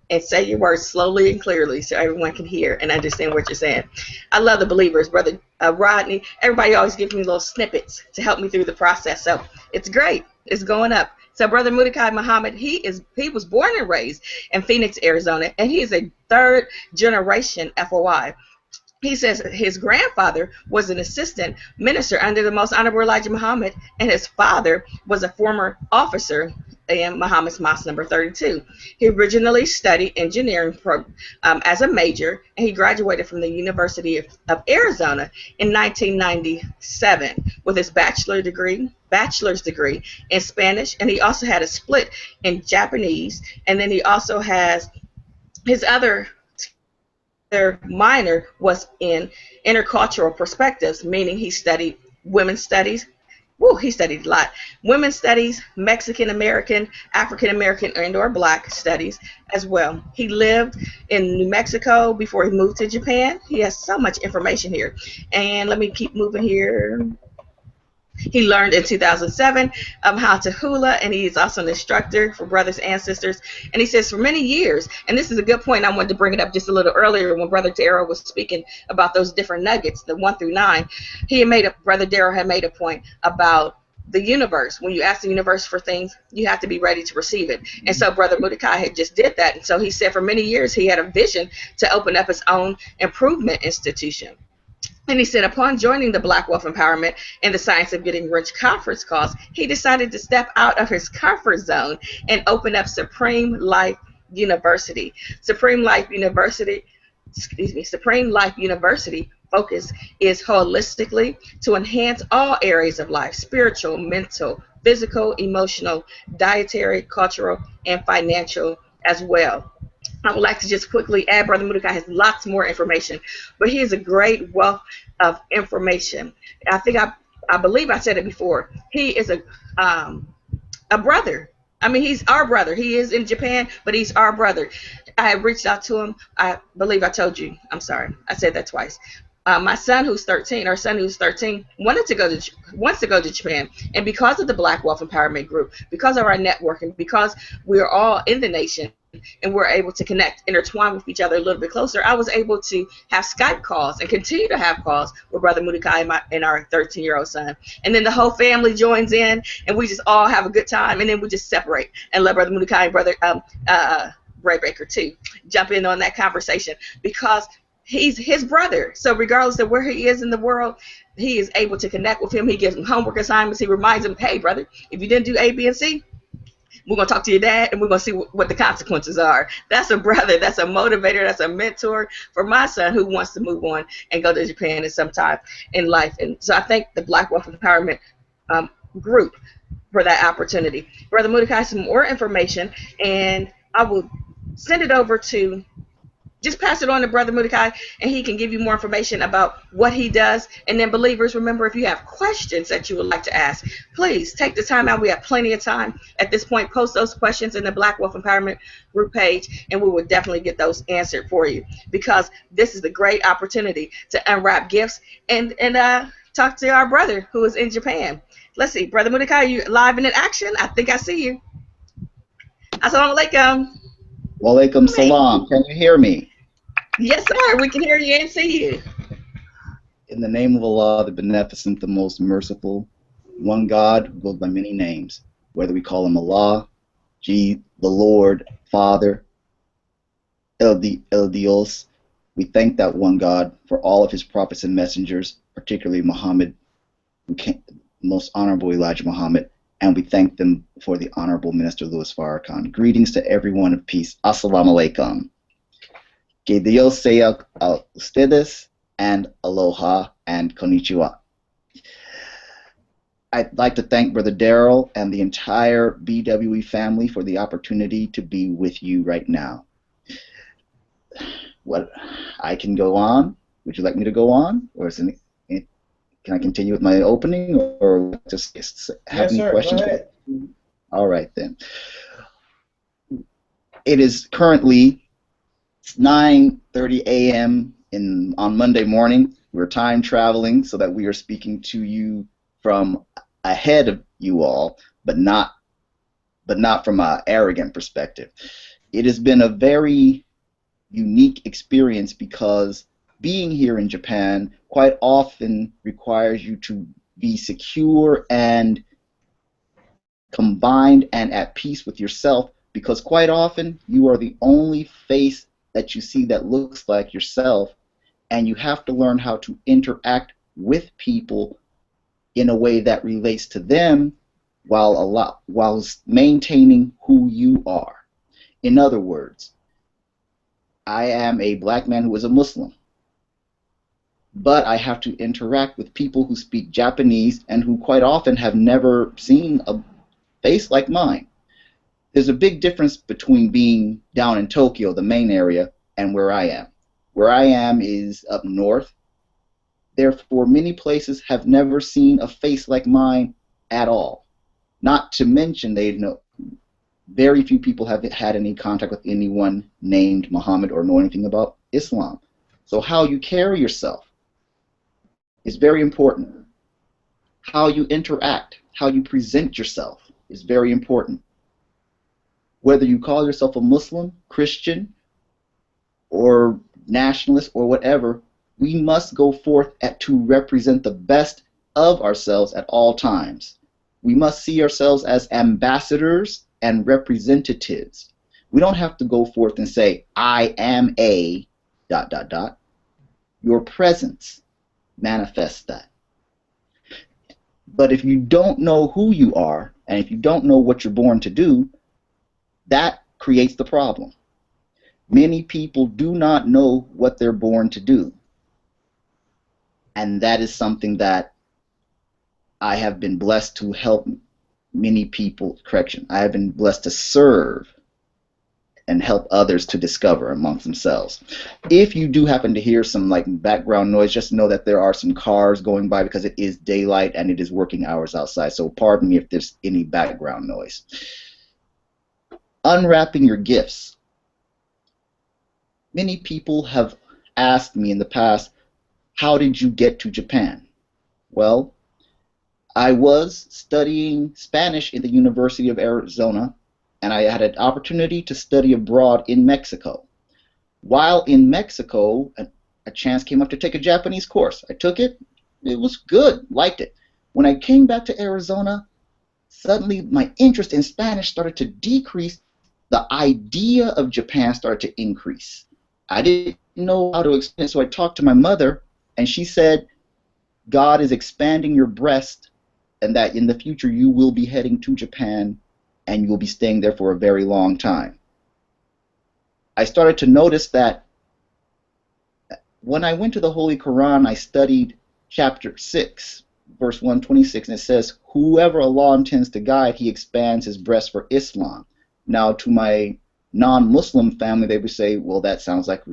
and say your words slowly and clearly so everyone can hear and understand what you're saying. I love the believers. Brother Rodney, everybody always gives me little snippets to help me through the process, so it's great. It's going up. So Brother Muniqui Muhammad, he was born and raised in Phoenix, Arizona, and he is a third generation FOI. He says his grandfather was an assistant minister under the Most Honorable Elijah Muhammad, and his father was a former officer in Muhammad's Mosque number 32. He originally studied engineering as a major, and he graduated from the University of Arizona in 1997 with his bachelor's degree in Spanish, and he also had a split in Japanese, and then he also has his other minor was in intercultural perspectives, meaning he studied women's studies. He studied a lot. Women's studies, Mexican American, African American, and/or Black studies as well. He lived in New Mexico before he moved to Japan. He has so much information here. And let me keep moving here. He learned in 2007 how to hula, and he is also an instructor for brothers and sisters. And he says for many years, and this is a good point, I wanted to bring it up just a little earlier when Brother Darrell was speaking about those different nuggets, the 1 through 9. Brother Darrell had made a point about the universe. When you ask the universe for things, you have to be ready to receive it. And so Brother Muniqui had just did that. And so he said for many years he had a vision to open up his own improvement institution. And he said upon joining the Black Wealth Empowerment and the Science of Getting Rich conference calls, he decided to step out of his comfort zone and open up Supreme Life University. Supreme Life University focus is holistically to enhance all areas of life: spiritual, mental, physical, emotional, dietary, cultural, and financial as well. I would like to just quickly add, Brother Mudikai has lots more information, but he is a great wealth of information. I think I believe I said it before. He is a brother. I mean, he's our brother. He is in Japan, but he's our brother. I have reached out to him. I believe I told you. I'm sorry. I said that twice. My son, who's 13, our son who's 13, wants to go to Japan, and because of the Black Wealth Empowerment Group, because of our networking, because we're all in the nation, and we're able to connect, intertwine with each other a little bit closer, I was able to have Skype calls and continue to have calls with Brother Mudikai and our 13-year-old son. And then the whole family joins in, and we just all have a good time, and then we just separate and let Brother Mudikai and Brother Ray Baker too jump in on that conversation, because he's his brother. So regardless of where he is in the world, he is able to connect with him. He gives him homework assignments. He reminds him, hey, brother, if you didn't do A, B, and C, we're going to talk to your dad, and we're going to see what the consequences are. That's a brother. That's a motivator. That's a mentor for my son who wants to move on and go to Japan at some time in life. And so I thank the Black Wealth Empowerment group for that opportunity. Brother Mudikai, some more information, and I will send it over to, just pass it on to Brother Mudikai, and he can give you more information about what he does. And then, believers, remember, if you have questions that you would like to ask, please take the time out. We have plenty of time at this point. Post those questions in the Black Wealth Empowerment group page, and we will definitely get those answered for you, because this is a great opportunity to unwrap gifts and talk to our brother who is in Japan. Let's see, Brother Mudikai, you live and in action? I think I see you. Assalamu alaikum. Walaikum salam. Can you hear me? Yes, sir. We can hear you and see you. In the name of Allah, the Beneficent, the Most Merciful, one God who goes by many names, whether we call him Allah, the Lord, Father, El Dios. We thank that one God for all of his prophets and messengers, particularly Muhammad, most honorable Elijah Muhammad, and we thank them for the Honorable Minister Louis Farrakhan. Greetings to everyone of peace. Assalamu alaikum. Que Dios sea a ustedes, and aloha and konnichiwa. I'd like to thank Brother Daryl and the entire BWE family for the opportunity to be with you right now. What, I can go on? Would you like me to go on? Or is it, can I continue with my opening, or just have any questions? Go ahead. All right, then. It is currently 9:30 a.m. on Monday morning. We're time traveling so that we are speaking to you from ahead of you all, but not from an arrogant perspective. It has been a very unique experience, because being here in Japan quite often requires you to be secure and combined and at peace with yourself, because quite often you are the only face that you see that looks like yourself, and you have to learn how to interact with people in a way that relates to them while maintaining who you are. In other words, I am a black man who is a Muslim, but I have to interact with people who speak Japanese and who quite often have never seen a face like mine. There's a big difference between being down in Tokyo, the main area, and where I am. Where I am is up north. Therefore, many places have never seen a face like mine at all. Not to mention, very few people have had any contact with anyone named Muhammad or know anything about Islam. So how you carry yourself is very important. How you interact, how you present yourself is very important. Whether you call yourself a Muslim, Christian, or nationalist, or whatever, we must go forth to represent the best of ourselves at all times. We must see ourselves as ambassadors and representatives. We don't have to go forth and say, I am a ... Your presence manifests that. But if you don't know who you are, and if you don't know what you're born to do, that creates the problem. Many people do not know what they're born to do. And that is something that I have been blessed to help many people, I have been blessed to serve and help others to discover amongst themselves. If you do happen to hear some like background noise, just know that there are some cars going by because it is daylight and it is working hours outside. So pardon me if there's any background noise. Unwrapping your gifts. Many people have asked me in the past, how did you get to Japan? Well, I was studying Spanish in the University of Arizona, and I had an opportunity to study abroad in Mexico. While in Mexico, a chance came up to take a Japanese course. I took it. It was good. Liked it. When I came back to Arizona, suddenly my interest in Spanish started to decrease. The idea of Japan started to increase. I didn't know how to explain it, so I talked to my mother, and she said, God is expanding your breast, and that in the future you will be heading to Japan and you will be staying there for a very long time. I started to notice that when I went to the Holy Quran, I studied chapter 6, verse 126, and it says, whoever Allah intends to guide, he expands his breast for Islam. Now, to my non-Muslim family, they would say, well, that sounds like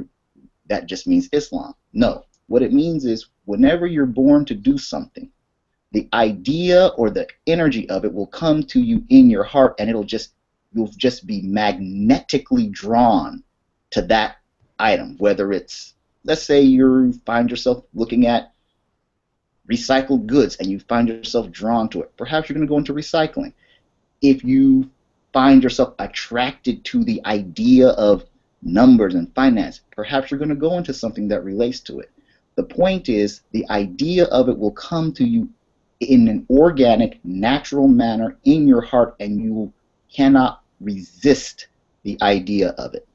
that just means Islam. No. What it means is whenever you're born to do something, the idea or the energy of it will come to you in your heart, and you'll just be magnetically drawn to that item. Whether it's, let's say you find yourself looking at recycled goods and you find yourself drawn to it. Perhaps you're going to go into recycling. If you find yourself attracted to the idea of numbers and finance, perhaps you're going to go into something that relates to it. The point is, the idea of it will come to you in an organic, natural manner in your heart, and you cannot resist the idea of it.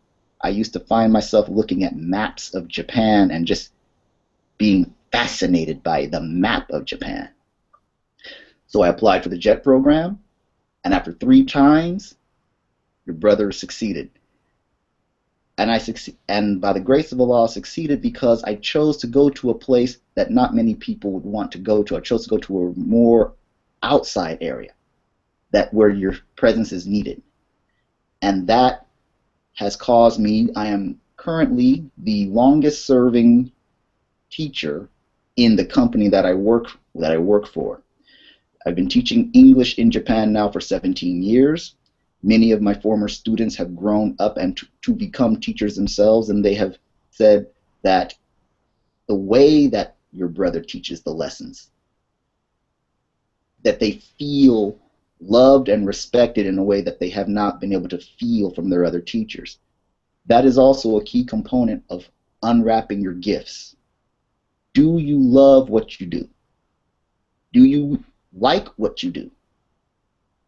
I used to find myself looking at maps of Japan and just being fascinated by the map of Japan. So I applied for the JET program, and after 3 times, your brother succeeded. And by the grace of Allah, succeeded because I chose to go to a place that not many people would want to go to. I chose to go to a more outside area, that where your presence is needed. And that has caused me, I am currently the longest serving teacher in the company that I work for. I've been teaching English in Japan now for 17 years. Many of my former students have grown up and to become teachers themselves, and they have said that the way that your brother teaches the lessons, that they feel loved and respected in a way that they have not been able to feel from their other teachers. That is also a key component of unwrapping your gifts. Do you love what you do? Do you like what you do?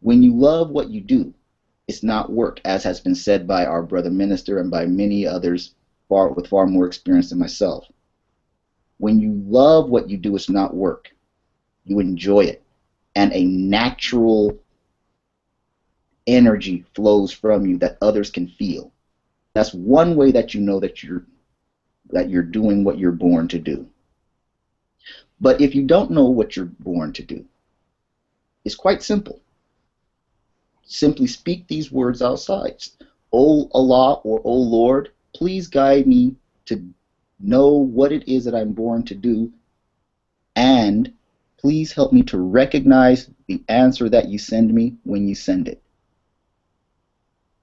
When you love what you do, it's not work, as has been said by our brother minister and by many others with far more experience than myself. When you love what you do, it's not work. You enjoy it, and a natural energy flows from you that others can feel. That's one way that you know that you're doing what you're born to do. But if you don't know what you're born to do, it's quite simple. Simply speak these words outside. O Allah, or O Lord, please guide me to know what it is that I'm born to do, and please help me to recognize the answer that you send me when you send it.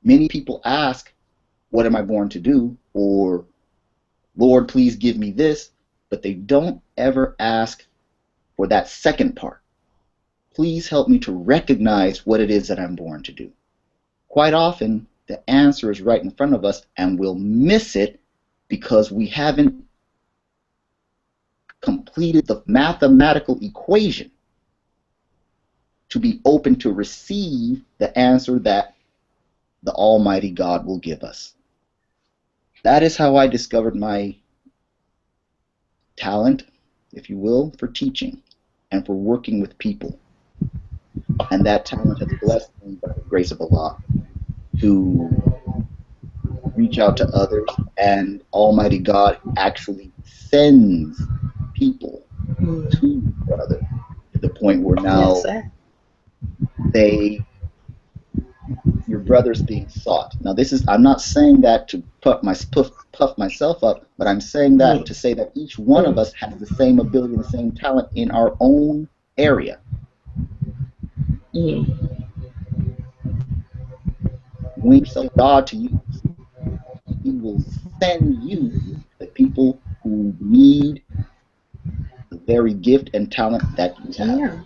Many people ask, what am I born to do? Or, Lord, please give me this, but they don't ever ask for that second part. Please help me to recognize what it is that I'm born to do. Quite often, the answer is right in front of us, and we'll miss it because we haven't completed the mathematical equation to be open to receive the answer that the Almighty God will give us. That is how I discovered my talent, if you will, for teaching and for working with people. And that talent has blessed me by the grace of Allah to reach out to others, and Almighty God actually sends people to your brother to the point where Yes, now sir. your brother's being sought. Now, this is, I'm not saying that to puff myself up, but I'm saying that Mm, to say that each one of us has the same ability and the same talent in our own area. mm. When you sell God to use, He will send you the people who need the very gift and talent that you have. Yeah.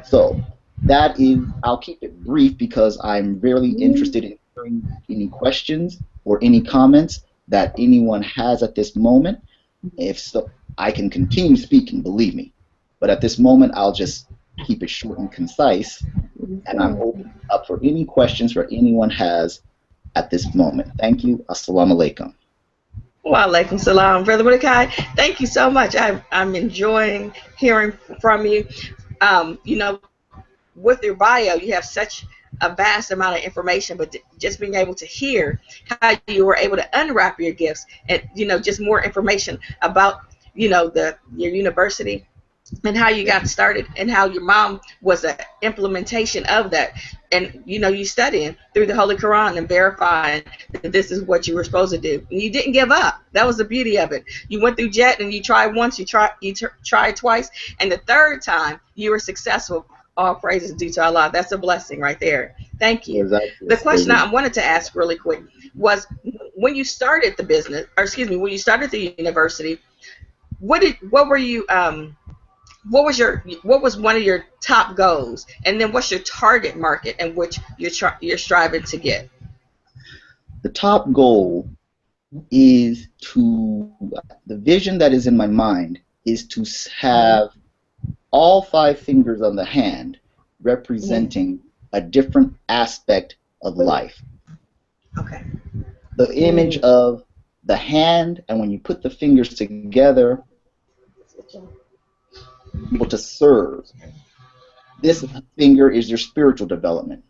So that is, I'll keep it brief because I'm very Mm, interested in hearing any questions or any comments that anyone has at this moment. If so, I can continue speaking, believe me. But at this moment, I'll just keep it short and concise, and I'm okay. open up for any questions that anyone has at this moment. Thank you. Assalamu alaikum. Wa alaikum salam, Brother Mordecai. Thank you so much. I'm enjoying hearing from you. You know, with your bio, you have such a vast amount of information, but just being able to hear how you were able to unwrap your gifts and, you know, just more information about, you know, your university and how you got started and how your mom was an implementation of that. And, you know, you studying through the Holy Quran and verifying that this is what you were supposed to do. And you didn't give up. That was the beauty of it. You went through JET and you tried once, tried twice, and the third time you were successful. All praises due to Allah. That's a blessing right there. Thank you. The question I wanted to ask really quick was, when you started the business, or excuse me, when you started the university, what were you what was one of your top goals, and then what's your target market in which you're striving to get? The top goal is to, the vision that is in my mind is to have all five fingers on the hand representing a different aspect of life. Okay. The image of the hand, and when you put the fingers together, able to serve. This finger is your spiritual development.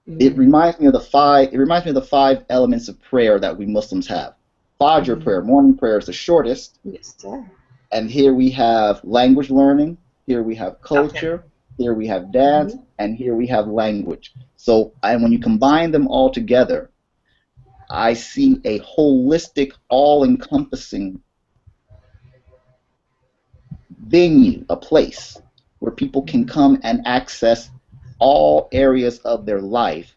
It reminds me of the five. It reminds me of the five elements of prayer that we Muslims have. Fajr prayer, morning prayer, is the shortest. Yes, sir. And here we have language learning. Here we have culture. Okay. Here we have dance, and here we have language. So, and when you combine them all together, I see a holistic, all-encompassing venue, a place where people can come and access all areas of their life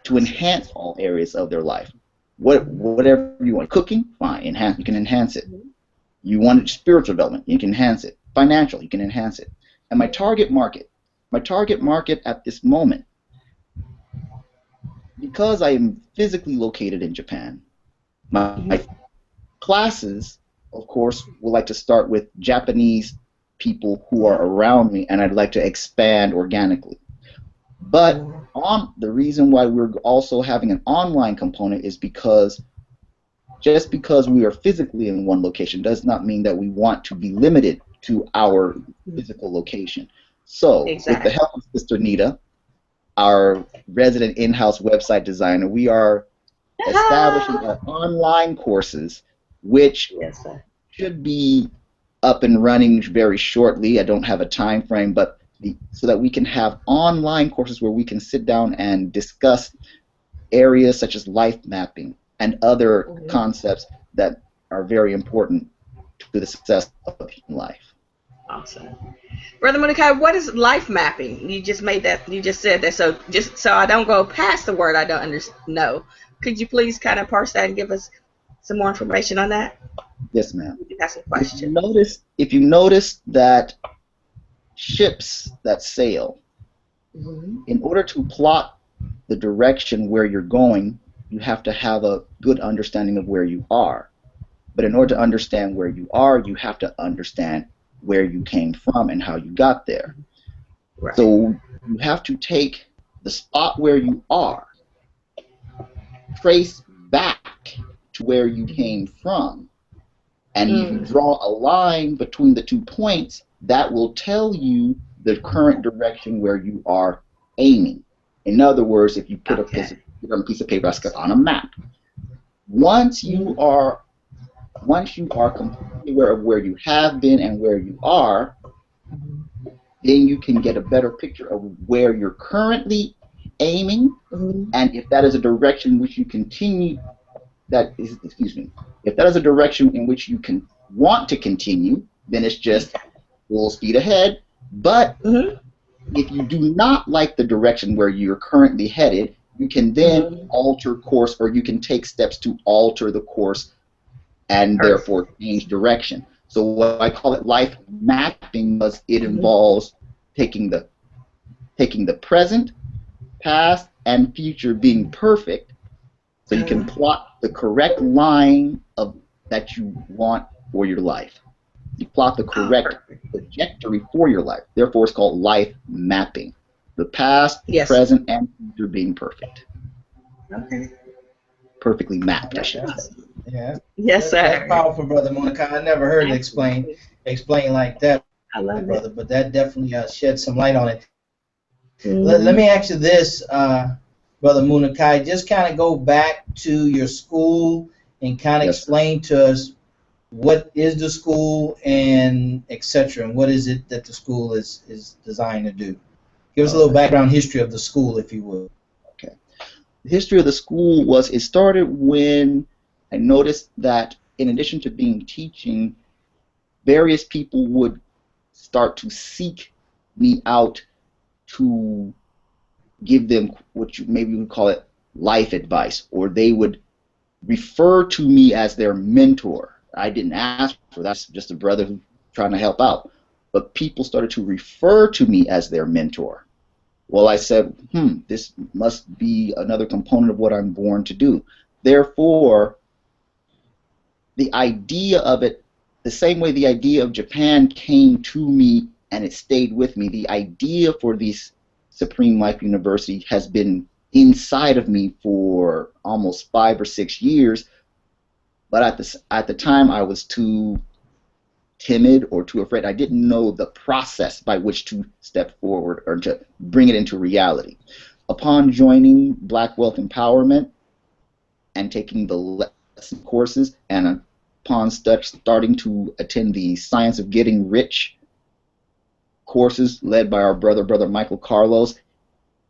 to enhance all areas of their life. Whatever you want. Cooking, fine, you can enhance it. You want spiritual development, you can enhance it. Financial, you can enhance it. And my target market at this moment, because I am physically located in Japan, my classes, of course, would like to start with Japanese people who are around me, and I'd like to expand organically. But the reason why we're also having an online component is because just because we are physically in one location does not mean that we want to be limited to our physical location. So, with the help of Sister Nita, our resident in-house website designer, we are establishing our online courses, which should be up and running very shortly. I don't have a time frame, but so that we can have online courses where we can sit down and discuss areas such as life mapping and other concepts that are very important to the success of human life. Awesome. Brother Mordecai, what is life mapping? You just made that, you just said that, so just so I don't go past the word I don't know, could you please kind of parse that and give us some more information on that? Yes, ma'am. That's a question. If you notice that ships that sail, in order to plot the direction where you're going, you have to have a good understanding of where you are. But in order to understand where you are, you have to understand where you came from and how you got there. Right. So you have to take the spot where you are, trace back to where you came from, and if you draw a line between the 2 points, that will tell you the current direction where you are aiming. In other words, if you put a piece of paper on a map, once you are completely aware of where you have been and where you are, then you can get a better picture of where you're currently aiming, and if that is a direction which you continue, if that is a direction in which you can want to continue, then it's just full speed ahead. But if you do not like the direction where you're currently headed, you can then alter course, or you can take steps to alter the course and therefore change direction. So what I call it life mapping, because it involves taking the present, past, and future being perfect, so you can plot the correct line of that you want for your life. You plot the correct trajectory for your life. Therefore, it's called life mapping. The past, present, and future being perfect. Okay. Perfectly mapped, I should say. Yeah. Yes, sir. That's powerful, Brother Muniqui. I never heard it explained like that, I love brother. it. But that definitely shed some light on it. Let me ask you this, Brother Muniqui. Just kind of go back to your school and kind of explain to us what is the school and etc. and what is it that the school is designed to do. Give us a little background history of the school, if you would. Okay. The history of the school was, it started when I noticed that in addition to being teaching, various people would start to seek me out to give them what you maybe would call it life advice, or they would refer to me as their mentor. I didn't ask for that, that's just a brother who's trying to help out. But people started to refer to me as their mentor. Well, I said, this must be another component of what I'm born to do. Therefore, the idea of it, the same way the idea of Japan came to me and it stayed with me, the idea for this Supreme Life University has been inside of me for almost 5 or 6 years. But at the time, I was too timid or too afraid. I didn't know the process by which to step forward or to bring it into reality. Upon joining Black Wealth Empowerment and taking the lesson courses, and upon starting to attend the Science of Getting Rich courses led by our brother Michael Carlos,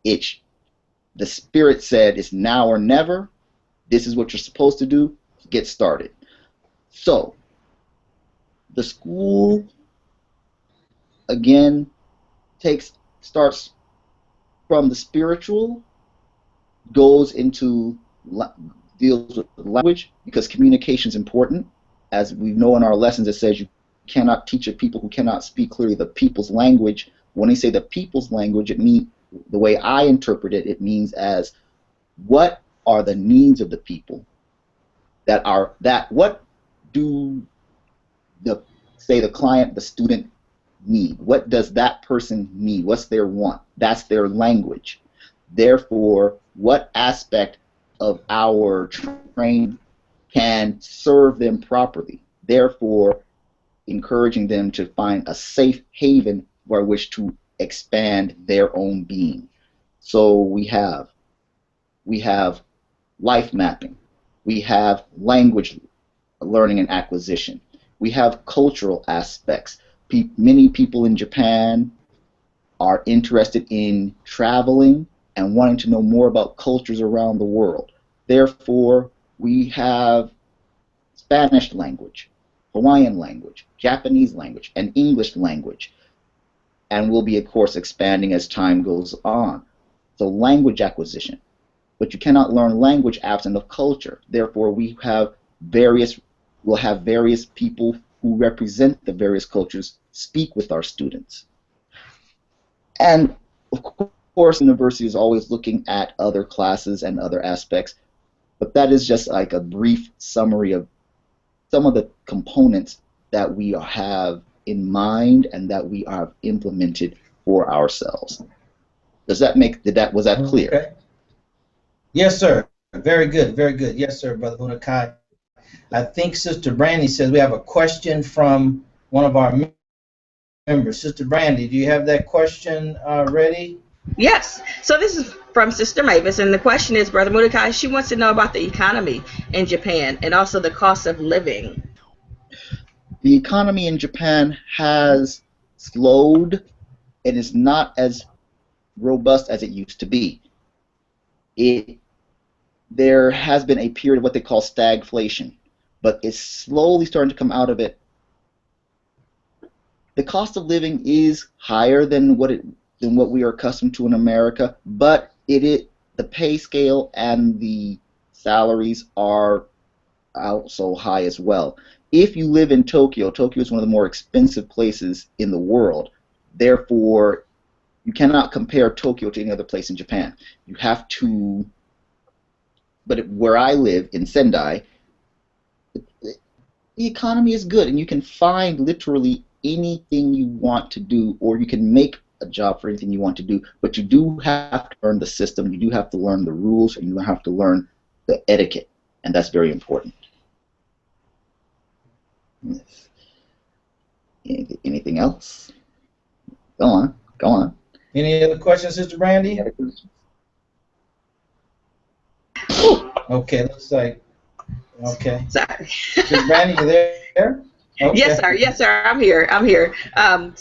the Spirit said, it's now or never. This is what you're supposed to do. Get started. So the school again starts from the spiritual, goes into deals with language, because communication is important. As we know in our lessons, it says you cannot teach a people who cannot speak clearly the people's language. When they say the people's language, it means, the way I interpret it, it means as what are the needs of the people, what do the client, the student need? What does that person need? What's their want? That's their language. Therefore, what aspect of our training can serve them properly? Therefore, encouraging them to find a safe haven by which to expand their own being. So we have life mapping. We have language learning and acquisition. We have cultural aspects. Many people in Japan are interested in traveling and wanting to know more about cultures around the world. Therefore, we have Spanish language, Hawaiian language, Japanese language, and English language. And we'll be, of course, expanding as time goes on. So language acquisition. But you cannot learn language absent of culture. Therefore, we'll have various people who represent the various cultures speak with our students. And of course, the university is always looking at other classes and other aspects, but that is just like a brief summary of some of the components that we have in mind and that we have implemented for ourselves. Was that clear? Okay. Yes, sir. Very good, very good. Yes, sir, Brother Muniqui. I think Sister Brandy says we have a question from one of our members. Sister Brandy, do you have that question ready? Yes. So this is from Sister Mavis, and the question is, Brother Muniqui, she wants to know about the economy in Japan and also the cost of living. The economy in Japan has slowed and is not as robust as it used to be. There has been a period of what they call stagflation, but it's slowly starting to come out of it. The cost of living is higher than what we are accustomed to in America, but the pay scale and the salaries are also high as well. If you live in Tokyo, Tokyo is one of the more expensive places in the world. Therefore, you cannot compare Tokyo to any other place in Japan. You have to. But where I live in Sendai, the economy is good, and you can find literally anything you want to do, or you can make a job for anything you want to do. But you do have to learn the system, you do have to learn the rules, and you have to learn the etiquette, and that's very important. Yes. Anything else? Go on. Go on. Any other questions, Sister Brandy? Okay, looks like. Okay. Sorry. Sister Brandy, you there? Okay. Yes, sir. Yes, sir. I'm here. I'm here. I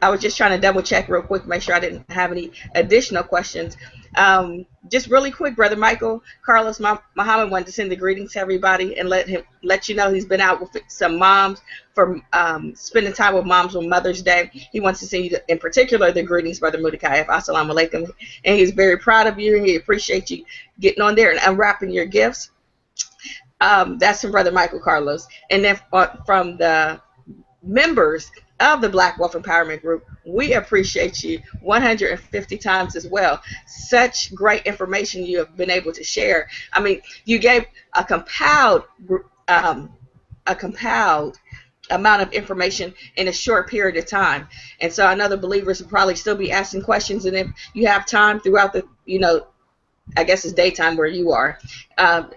was just trying to double check real quick, make sure I didn't have any additional questions. Just really quick, Brother Michael, Carlos Muhammad wanted to send the greetings to everybody and let you know he's been out with some moms for spending time with moms on Mother's Day. He wants to send you, in particular, the greetings, Brother Muniqui. Assalamu alaikum. And he's very proud of you. He appreciates you getting on there and unwrapping your gifts. That's from Brother Michael Carlos. And then from the members of the Black Wealth Empowerment Group, we appreciate you 150 times as well. Such great information you have been able to share. I mean, you gave a compiled amount of information in a short period of time. And so I know the believers will probably still be asking questions, and if you have time throughout the, I guess it's daytime where you are,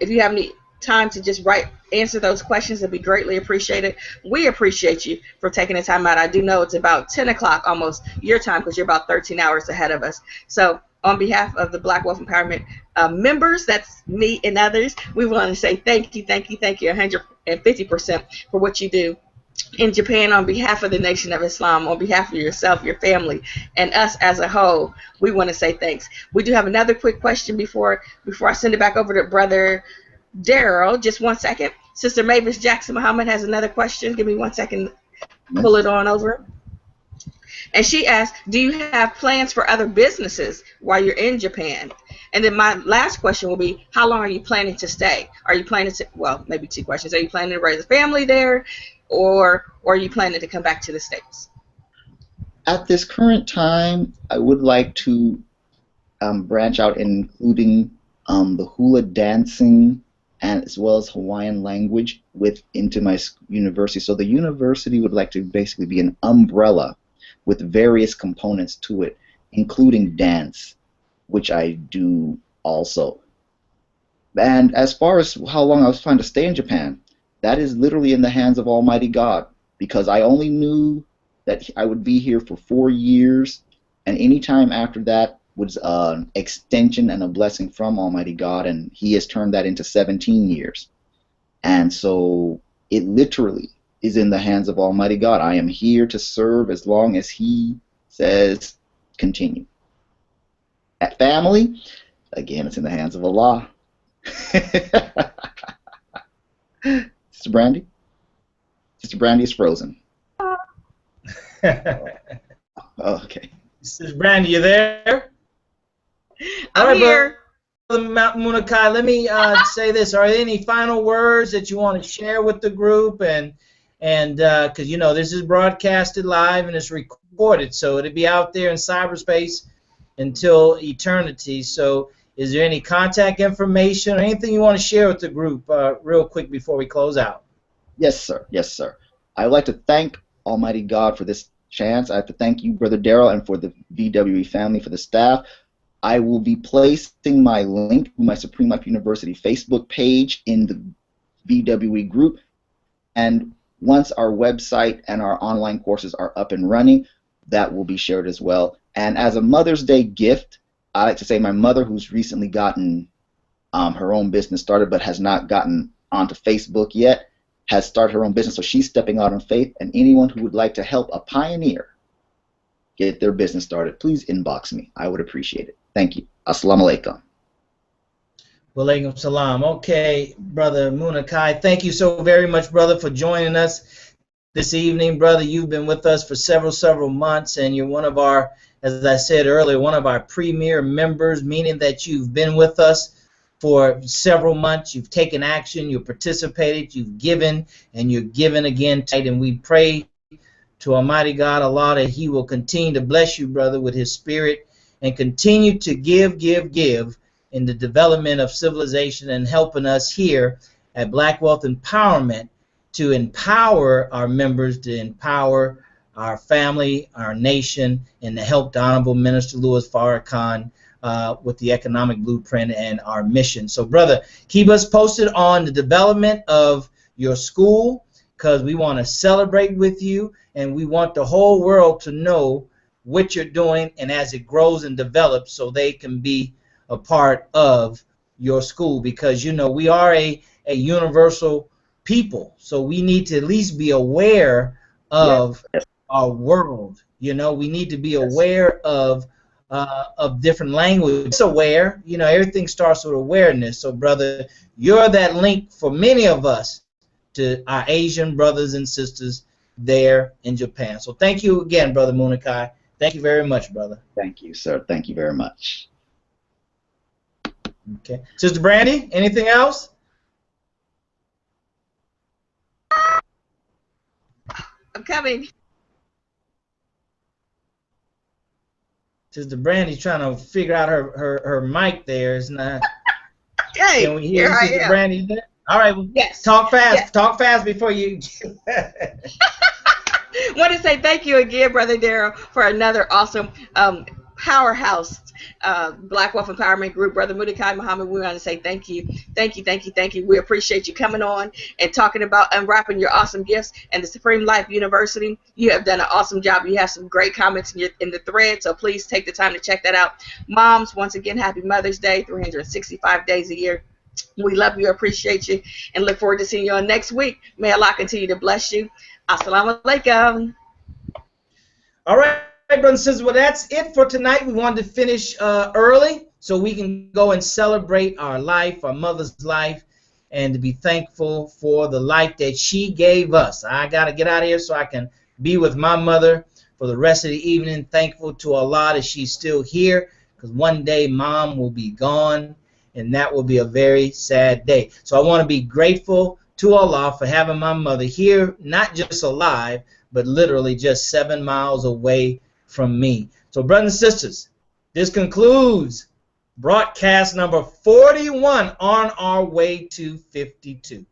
if you have any time to just answer those questions, it'd be greatly appreciated. We appreciate you for taking the time out. I do know it's about 10 o'clock almost your time, because you're about 13 hours ahead of us. So on behalf of the Black Wealth Empowerment members, that's me and others, we want to say thank you 150% for what you do in Japan on behalf of the Nation of Islam, on behalf of yourself, your family, and us as a whole. We want to say thanks. We do have another quick question before I send it back over to Brother Daryl. Just 1 second. Sister Mavis Jackson Muhammad has another question. Give me 1 second. Pull it on over. And she asked, do you have plans for other businesses while you're in Japan? And then my last question will be, how long are you planning to stay? Are you planning to, well, maybe two questions. Are you planning to raise a family there, or are you planning to come back to the States? At this current time, I would like to branch out, including the hula dancing and as well as Hawaiian language into my university. So the university would like to basically be an umbrella with various components to it, including dance, which I do also. And as far as how long I was planning to stay in Japan, that is literally in the hands of Almighty God, because I only knew that I would be here for 4 years, and any time after that was an extension and a blessing from Almighty God, and He has turned that into 17 years. And so it literally is in the hands of Almighty God. I am here to serve as long as He says continue. At family, again, it's in the hands of Allah. Sister Brandy? Sister Brandy is frozen. Oh, okay. Sister Brandy, you there? I'm here. Brother Muniqui, let me say this. Are there any final words that you want to share with the group? And because, this is broadcasted live and it's recorded, so it'll be out there in cyberspace until eternity. So is there any contact information or anything you want to share with the group real quick before we close out? Yes, sir. Yes, sir. I would like to thank Almighty God for this chance. I have to thank you, Brother Daryl, and for the VWE family, for the staff. I will be placing my link to my Supreme Life University Facebook page in the VWE group, and once our website and our online courses are up and running, that will be shared as well. And as a Mother's Day gift, I like to say my mother, who's recently gotten her own business started but has not gotten onto Facebook yet, has started her own business, so she's stepping out on faith. And anyone who would like to help a pioneer get their business started, please inbox me. I would appreciate it. Thank you. Assalamu alaikum. Walaikum salam. Okay, Brother Muniqui, thank you so very much, brother, for joining us this evening. Brother, you've been with us for several months, and you're one of our, as I said earlier, one of our premier members, meaning that you've been with us for several months. You've taken action, you've participated, you've given, and you're giving again tonight. And we pray to Almighty God, Allah, that He will continue to bless you, brother, with His Spirit, and continue to give in the development of civilization, and helping us here at Black Wealth Empowerment to empower our members, to empower our family, our nation, and to help the Honorable Minister Louis Farrakhan with the economic blueprint and our mission. So, brother, keep us posted on the development of your school, because we want to celebrate with you, and we want the whole world to know what you're doing, and as it grows and develops, so they can be a part of your school, because you know we are a universal people, so we need to at least be aware of our world. You know, we need to be aware of different languages. Aware, you know, everything starts with awareness. So, brother, you're that link for many of us to our Asian brothers and sisters there in Japan. So, thank you again, Brother Muniqui. Thank you very much, brother. Thank you, sir. Thank you very much. Okay. Sister Brandy, anything else? I'm coming. Sister Brandy's trying to figure out her mic there. It's not. Hey, Can we hear here I Sister am. Brandy there? All right. Well, Yes. Talk fast. Yes. Talk fast before you. Want to say thank you again, Brother Darrell, for another awesome powerhouse Black Wealth Empowerment Group. Brother Muniqui Muhammad, we want to say thank you. Thank you, thank you, thank you. We appreciate you coming on and talking about unwrapping your awesome gifts and the Supreme Life University. You have done an awesome job. You have some great comments in the thread, so please take the time to check that out. Moms, once again, happy Mother's Day, 365 days a year. We love you, appreciate you, and look forward to seeing you on next week. May Allah continue to bless you. Assalamu alaikum. All right, brothers and sisters. Well, that's it for tonight. We wanted to finish early so we can go and celebrate our life, our mother's life, and to be thankful for the life that she gave us. I got to get out of here so I can be with my mother for the rest of the evening. Thankful to Allah that she's still here, because one day Mom will be gone, and that will be a very sad day. So I want to be grateful to Allah for having my mother here, not just alive, but literally just 7 miles away from me. So, brothers and sisters, this concludes broadcast number 41 on our way to 52.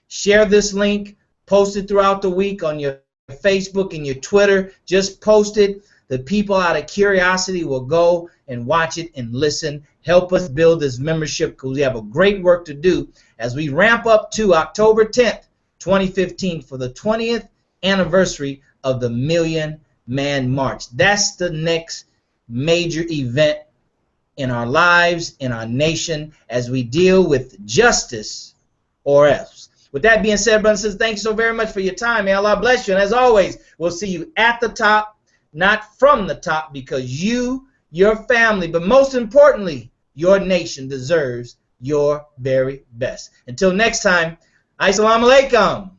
Share this link, post it throughout the week on your Facebook and your Twitter. Just post it. The people out of curiosity will go and watch it and listen. Help us build this membership, because we have a great work to do as we ramp up to October 10th, 2015 for the 20th anniversary of the Million Man March. That's the next major event in our lives, in our nation, as we deal with justice or else. With that being said, brothers and sisters, thank you so very much for your time. May Allah bless you. And as always, we'll see you at the top, not from the top, because you, your family, but most importantly, your nation deserves your very best. Until next time, Assalamu alaikum.